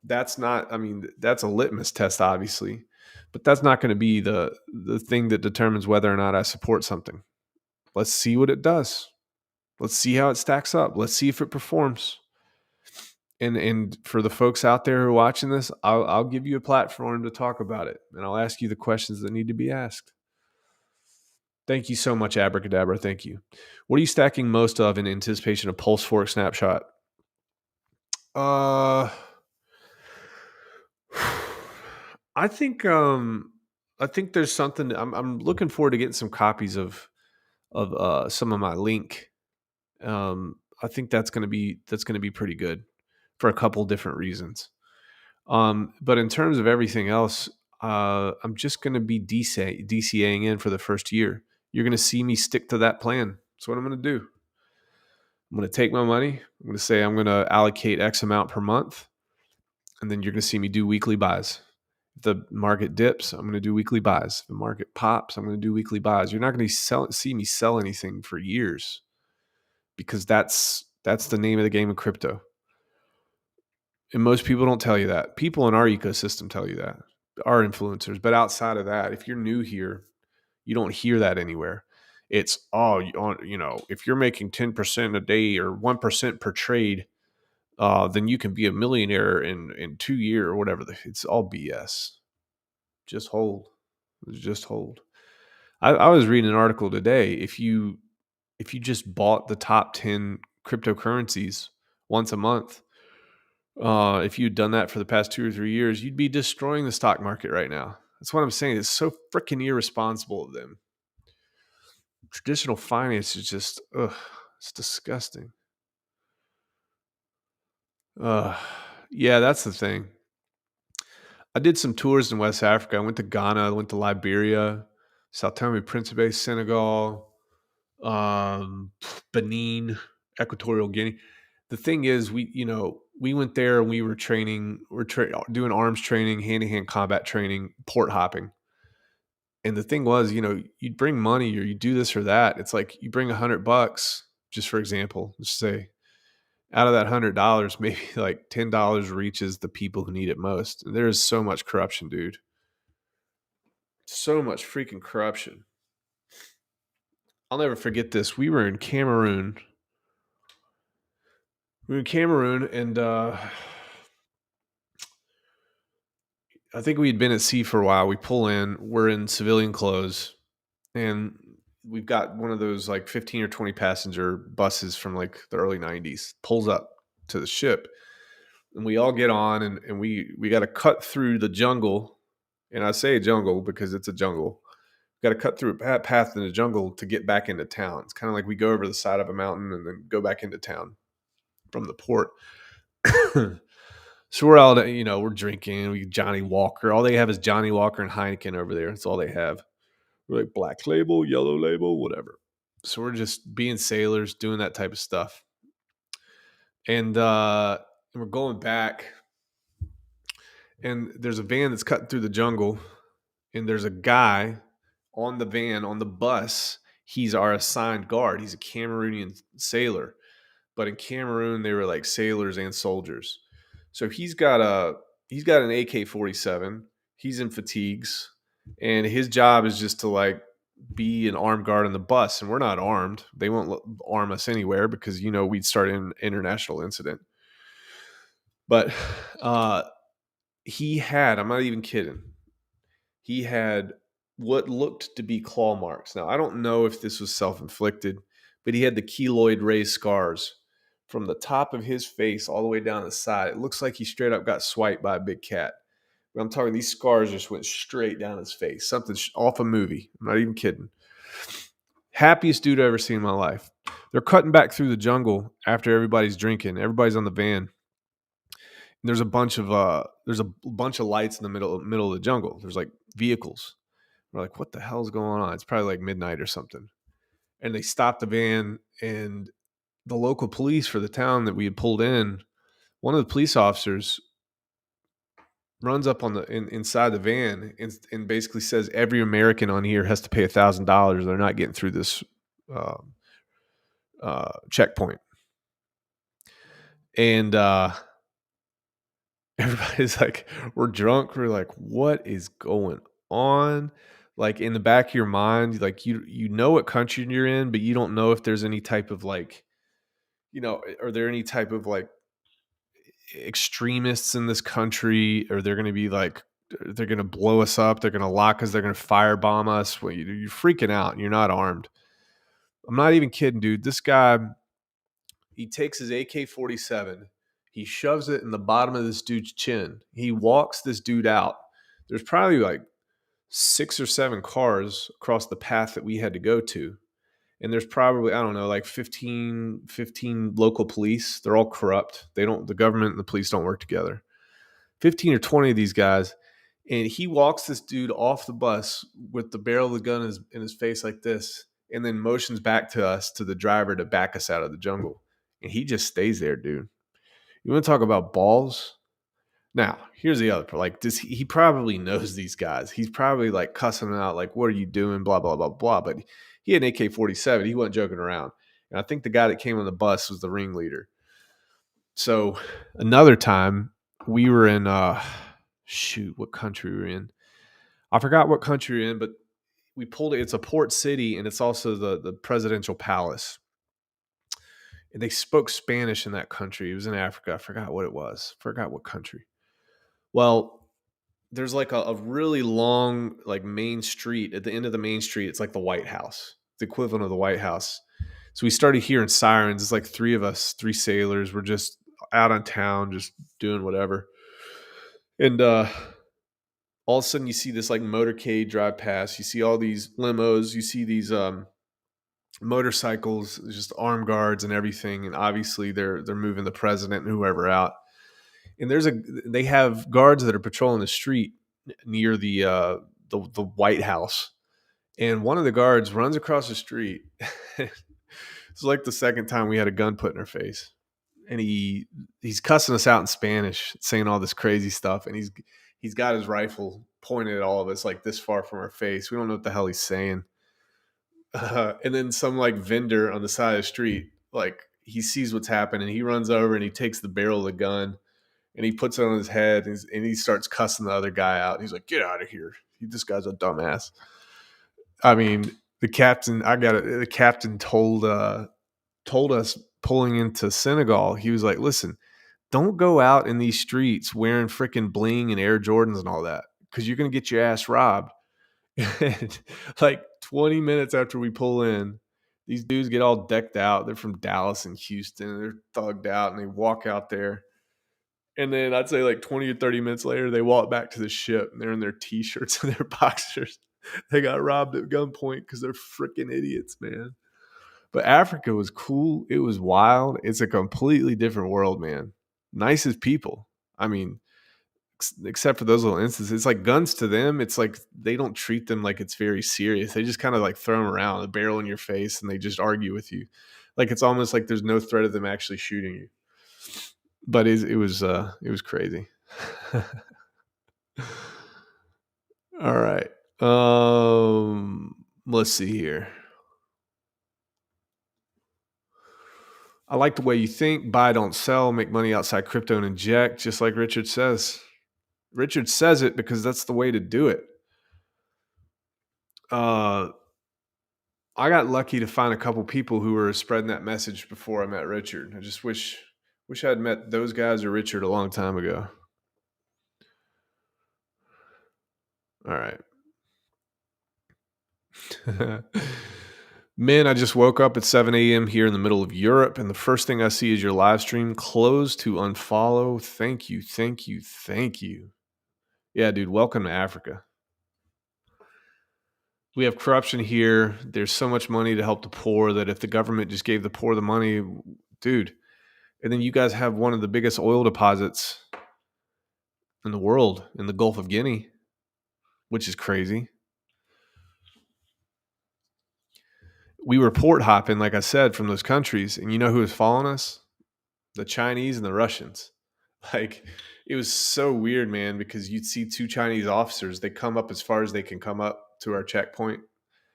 That's not, I mean, that's a litmus test, obviously, but that's not going to be the thing that determines whether or not I support something. Let's see what it does. Let's see how it stacks up. Let's see if it performs. And for the folks out there who are watching this, I'll give you a platform to talk about it, and I'll ask you the questions that need to be asked. Thank you so much, Abracadabra. Thank you. What are you stacking most of in anticipation of Pulse Fork Snapshot? I think there's something. I'm looking forward to getting some copies of some of my link. I think that's going to be pretty good for a couple different reasons. But in terms of everything else, I'm just going to be DCAing in for the first year. You're going to see me stick to that plan. That's what I'm going to do. I'm going to take my money. I'm going to say I'm going to allocate X amount per month. And then you're going to see me do weekly buys. If the market dips, I'm going to do weekly buys. If the market pops, I'm going to do weekly buys. You're not going to see me sell anything for years, because that's the name of the game of crypto. And most people don't tell you that. People in our ecosystem tell you that, our influencers. But outside of that, if you're new here, you don't hear that anywhere. It's, if you're making 10% a day or 1% per trade, then you can be a millionaire in 2 years or whatever. It's all BS. Just hold. Just hold. I was reading an article today. If you just bought the top 10 cryptocurrencies once a month, if you'd done that for the past 2 or 3 years, you'd be destroying the stock market right now. That's what I'm saying. It's so freaking irresponsible of them. Traditional finance is just, it's disgusting. Yeah, that's the thing. I did some tours in West Africa. I went to Ghana, I went to Liberia, Sao Tome, Principe, Senegal, Benin, Equatorial Guinea. The thing is, we went there and we were training, doing arms training, hand-to-hand combat training, port hopping. And the thing was, you'd bring money or you do this or that. It's like you bring $100, just for example, let's say, out of that $100, maybe like $10 reaches the people who need it most. And there is so much corruption, dude. So much freaking corruption. I'll never forget this. We were in Cameroon. And I think we had been at sea for a while. We pull in. We're in civilian clothes, and we've got one of those like 15 or 20 passenger buses from like the early 90s. Pulls up to the ship, and we all get on, and we got to cut through the jungle. And I say jungle because it's a jungle. Got to cut through a path in the jungle to get back into town. It's kind of like we go over the side of a mountain and then go back into town from the port. So we're all, we're drinking. We Johnny Walker. All they have is Johnny Walker and Heineken over there. That's all they have. We're like black label, yellow label, whatever. So we're just being sailors, doing that type of stuff. And we're going back. And there's a van that's cutting through the jungle. And there's a guy on the van, on the bus. He's our assigned guard. He's a Cameroonian sailor. But in Cameroon, they were like sailors and soldiers. So he's got an AK-47. He's in fatigues, and his job is just to like be an armed guard on the bus. And we're not armed. They won't arm us anywhere because we'd start an international incident. But he had, I'm not even kidding, he had what looked to be claw marks. Now I don't know if this was self-inflicted, but he had the keloid raised scars from the top of his face all the way down the side. It looks like he straight up got swiped by a big cat. But I'm talking, these scars just went straight down his face. Something off a movie. I'm not even kidding. Happiest dude I've ever seen in my life. They're cutting back through the jungle after everybody's drinking. Everybody's on the van. And there's a bunch of lights in the middle of the jungle. There's like vehicles. We're like, what the hell's going on? It's probably like midnight or something. And they stopped the van, and the local police for the town that we had pulled in, one of the police officers runs up on the inside the van and basically says every American on here has to pay $1,000. They're not getting through this uh, checkpoint. And everybody's like, we're drunk. We're like, what is going on? Like in the back of your mind, like you know what country you're in, but you don't know if there's any type of like, are there any type of like extremists in this country, or they're going to be like, they're going to blow us up, they're going to lock us, they're going to firebomb us. Well, you're freaking out and you're not armed. I'm not even kidding, dude. This guy, he takes his AK-47, he shoves it in the bottom of this dude's chin. He walks this dude out. There's probably like 6 or 7 cars across the path that we had to go to. And there's probably, I don't know, like 15 local police. They're all corrupt. The government and the police don't work together. 15 or 20 of these guys. And he walks this dude off the bus with the barrel of the gun in his face like this, and then motions back to us, to the driver, to back us out of the jungle. And he just stays there, dude. You want to talk about balls? Now, here's the other part. Like, he probably knows these guys. He's probably like cussing them out, like, what are you doing? Blah, blah, blah, blah. But he had an AK-47. He wasn't joking around. And I think the guy that came on the bus was the ringleader. So another time we were in, what country we were in? I forgot what country we were in, but we pulled it. It's a port city, and it's also the presidential palace. And they spoke Spanish in that country. It was in Africa. I forgot what it was. Forgot what country. Well, there's like a really long like main street. At the end of the main street, it's like the White House, the equivalent of the White House. So we started hearing sirens. It's like 3 of us, 3 sailors. We're just out on town, just doing whatever. And all of a sudden you see this like motorcade drive past. You see all these limos. You see these motorcycles, just armed guards and everything. And obviously they're moving the president and whoever out. And they have guards that are patrolling the street near the White House. And one of the guards runs across the street. It's like the second time we had a gun put in our face. And he's cussing us out in Spanish, saying all this crazy stuff. And he's got his rifle pointed at all of us, like this far from our face. We don't know what the hell he's saying. And then some like vendor on the side of the street, like he sees what's happening. He runs over and he takes the barrel of the gun and he puts it on his head, and he starts cussing the other guy out. He's like, "Get out of here! This guy's a dumbass." I mean, the captain told us pulling into Senegal. He was like, "Listen, don't go out in these streets wearing freaking bling and Air Jordans and all that, because you're gonna get your ass robbed." And like 20 minutes after we pull in, these dudes get all decked out. They're from Dallas and Houston. They're thugged out, and they walk out there. And then I'd say like 20 or 30 minutes later, they walk back to the ship and they're in their T-shirts and their boxers. They got robbed at gunpoint because they're freaking idiots, man. But Africa was cool. It was wild. It's a completely different world, man. Nicest people. I mean, except for those little instances. It's like guns to them. It's like they don't treat them like it's very serious. They just kind of like throw them around, a barrel in your face, and they just argue with you. Like it's almost like there's no threat of them actually shooting you. But it was crazy. All right. Let's see here. I like the way you think. Buy, don't sell. Make money outside crypto and inject, just like Richard says. Richard says it because that's the way to do it. I got lucky to find a couple people who were spreading that message before I met Richard. I just wish I'd met those guys or Richard a long time ago. All right. Man, I just woke up at 7 a.m. here in the middle of Europe, and the first thing I see is your live stream. Close to unfollow. Thank you, thank you, thank you. Yeah, dude, welcome to Africa. We have corruption here. There's so much money to help the poor that if the government just gave the poor the money, dude, and then you guys have one of the biggest oil deposits in the world in the Gulf of Guinea, which is crazy. We were port hopping, like I said, from those countries, and you know who was following us? The Chinese and the Russians. Like, it was so weird, man, because you'd see two Chinese officers. They come up as far as they can come up to our checkpoint,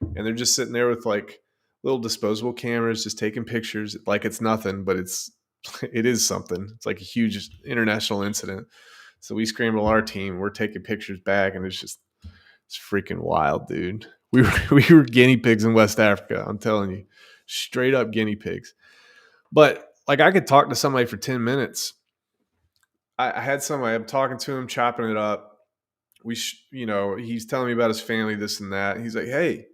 and they're just sitting there with like little disposable cameras, just taking pictures like it's nothing, but it is something. It's like a huge international incident. So we scramble our team. We're taking pictures back, and it's freaking wild, dude. We were guinea pigs in West Africa. I'm telling you, straight up guinea pigs. But like, I could talk to somebody for 10 minutes. I had somebody. I'm talking to him, chopping it up. He's telling me about his family, this and that. He's like, hey,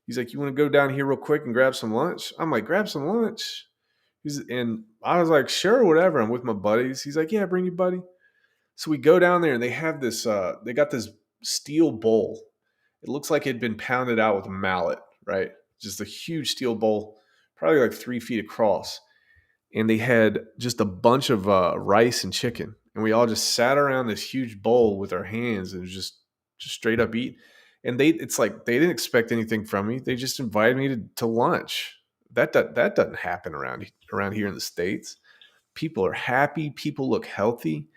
he's like, you want to go down here real quick and grab some lunch? I'm like, grab some lunch. And I was like, sure, whatever. I'm with my buddies. He's like, yeah, bring your buddy. So we go down there, and they have this. They got this steel bowl. It looks like it'd been pounded out with a mallet, right? Just a huge steel bowl, probably like 3 feet across. And they had just a bunch of rice and chicken, and we all just sat around this huge bowl with our hands and just straight up eat. And it's like they didn't expect anything from me. They just invited me to lunch. That doesn't happen around here in the States. People are happy. People look healthy.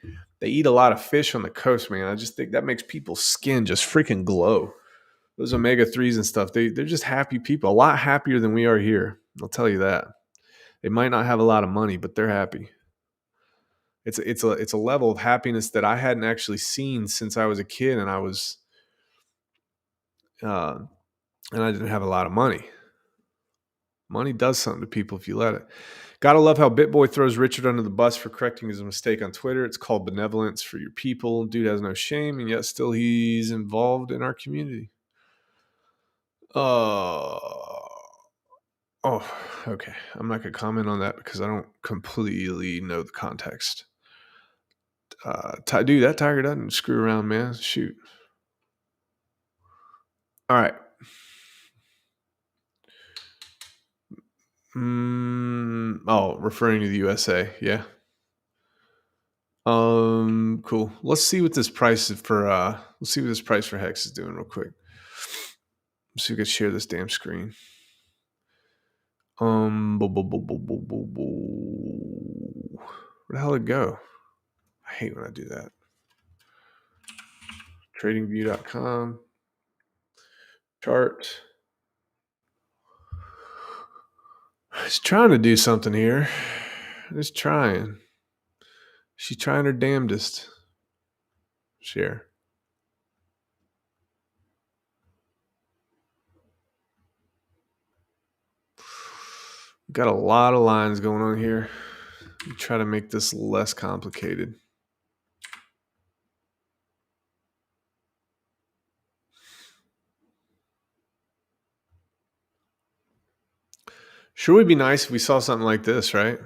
They eat a lot of fish on the coast, man. I just think that makes people's skin just freaking glow. Those omega-3s and stuff, they're just happy people, a lot happier than we are here. I'll tell you that. They might not have a lot of money, but they're happy. It's a level of happiness that I hadn't actually seen since I was a kid, and uh, I didn't have a lot of money. Money does something to people if you let it. Gotta love how BitBoy throws Richard under the bus for correcting his mistake on Twitter. It's called benevolence for your people. Dude has no shame, and yet still he's involved in our community. Okay. I'm not going to comment on that because I don't completely know the context. Dude, that tiger doesn't screw around, man. Shoot. All right. Referring to the USA. Yeah. Cool. Let's see what this price is for. Let's see what this price for Hex is doing real quick. Let's see if we can share this damn screen. Where the hell did it go? I hate when I do that. Tradingview.com chart. It's trying to do something here. It's trying. She's trying her damnedest. Share. Got a lot of lines going on here. Try to make this less complicated. Sure would be nice if we saw something like this, right?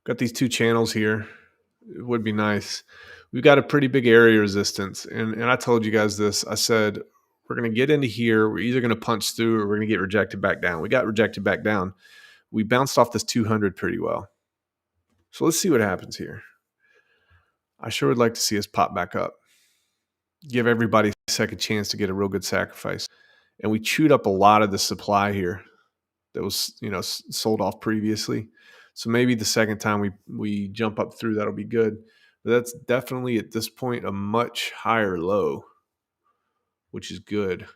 Got these two channels here. It would be nice. We've got a pretty big area resistance. And I told you guys this. I said, we're going to get into here. We're either going to punch through or we're going to get rejected back down. We got rejected back down. We bounced off this 200 pretty well. So let's see what happens here. I sure would like to see us pop back up. Give everybody a second chance to get a real good sacrifice. And we chewed up a lot of the supply here that was, sold off previously. So maybe the second time we jump up through, that'll be good. But that's definitely at this point a much higher low, which is good.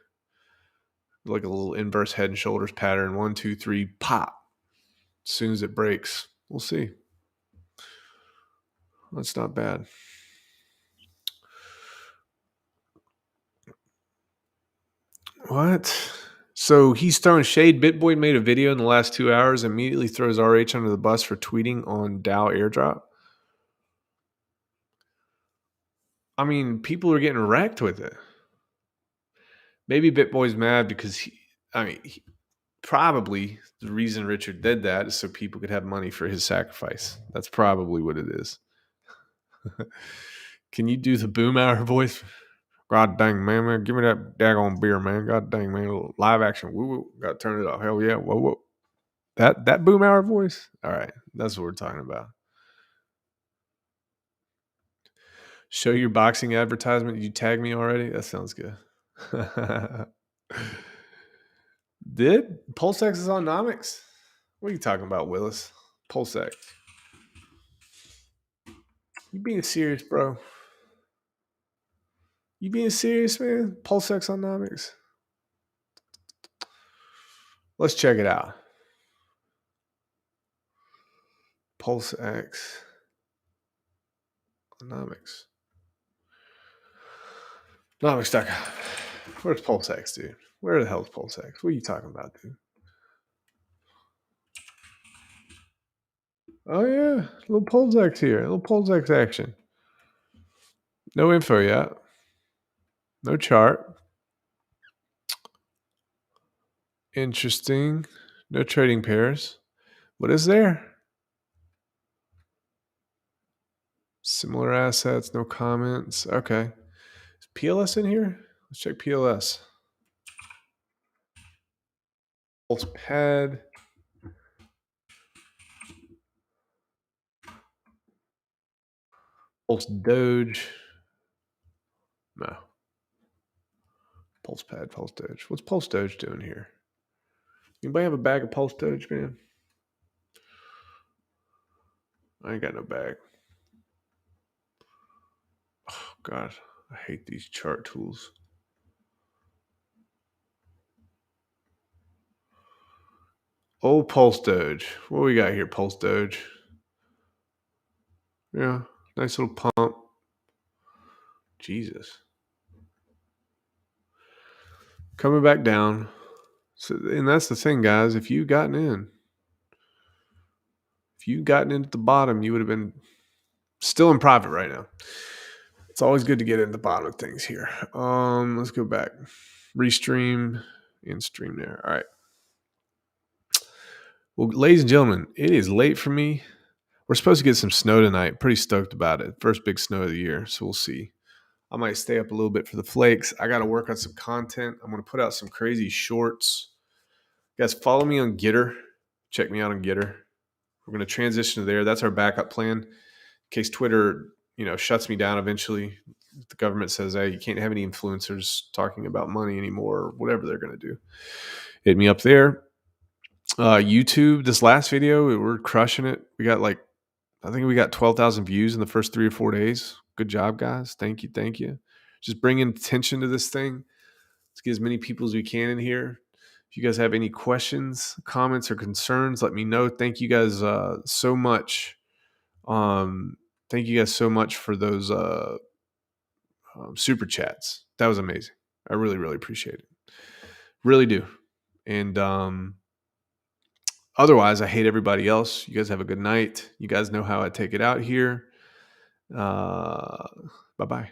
Like a little inverse head and shoulders pattern. 1, 2, 3, pop. As soon as it breaks, we'll see. That's not bad. What? So he's throwing shade. BitBoy made a video in the last 2 hours, immediately throws RH under the bus for tweeting on Dow airdrop. I mean, people are getting wrecked with it. Maybe BitBoy's mad because probably the reason Richard did that is so people could have money for his sacrifice. That's probably what it is. Can you do the boom hour voice? God dang, man, give me that daggone beer, man. God dang, man, live action. Woo woo, gotta turn it off. Hell yeah, whoa whoa. That boom hour voice. All right, that's what we're talking about. Show your boxing advertisement. You tag me already? That sounds good. Did PulseX is on Nomics? What are you talking about, Willis? PulseX. You being serious, bro? You being serious, man? PulseX on Nomics. Let's check it out. PulseX on Nomics. Nomics.com. Where's PulseX, dude? Where the hell's PulseX? What are you talking about, dude? Oh yeah, a little PulseX here. A little PulseX action. No info yet. No chart. Interesting. No trading pairs. What is there? Similar assets, no comments. Okay. Is PLS in here? Let's check PLS. Pulse pad. Pulse Doge. No. Pulse pad, Pulse Doge. What's Pulse Doge doing here? Anybody have a bag of Pulse Doge, man? I ain't got no bag. Oh, God. I hate these chart tools. Oh, Pulse Doge. What we got here, Pulse Doge? Yeah, nice little pump. Jesus. Coming back down. So, and that's the thing, guys. If you'd gotten in at the bottom, you would have been still in profit right now. It's always good to get in the bottom of things here. Let's go back. Restream and stream there. All right. Well, ladies and gentlemen, it is late for me. We're supposed to get some snow tonight. Pretty stoked about it. First big snow of the year, so we'll see. I might stay up a little bit for the flakes. I got to work on some content. I'm going to put out some crazy shorts. You guys, follow me on Gitter. Check me out on Gitter. We're going to transition to there. That's our backup plan in case Twitter, shuts me down eventually. The government says, hey, you can't have any influencers talking about money anymore, or whatever they're going to do. Hit me up there. YouTube, this last video, we're crushing it. I think we got 12,000 views in the first 3 or 4 days. Good job, guys. Thank you. Just bringing attention to this thing. Let's get as many people as we can in here. If you guys have any questions, comments, or concerns, let me know. Thank you guys so much. Thank you guys so much for those super chats. That was amazing. I really, really appreciate it. Really do. And otherwise, I hate everybody else. You guys have a good night. You guys know how I take it out here. Bye-bye.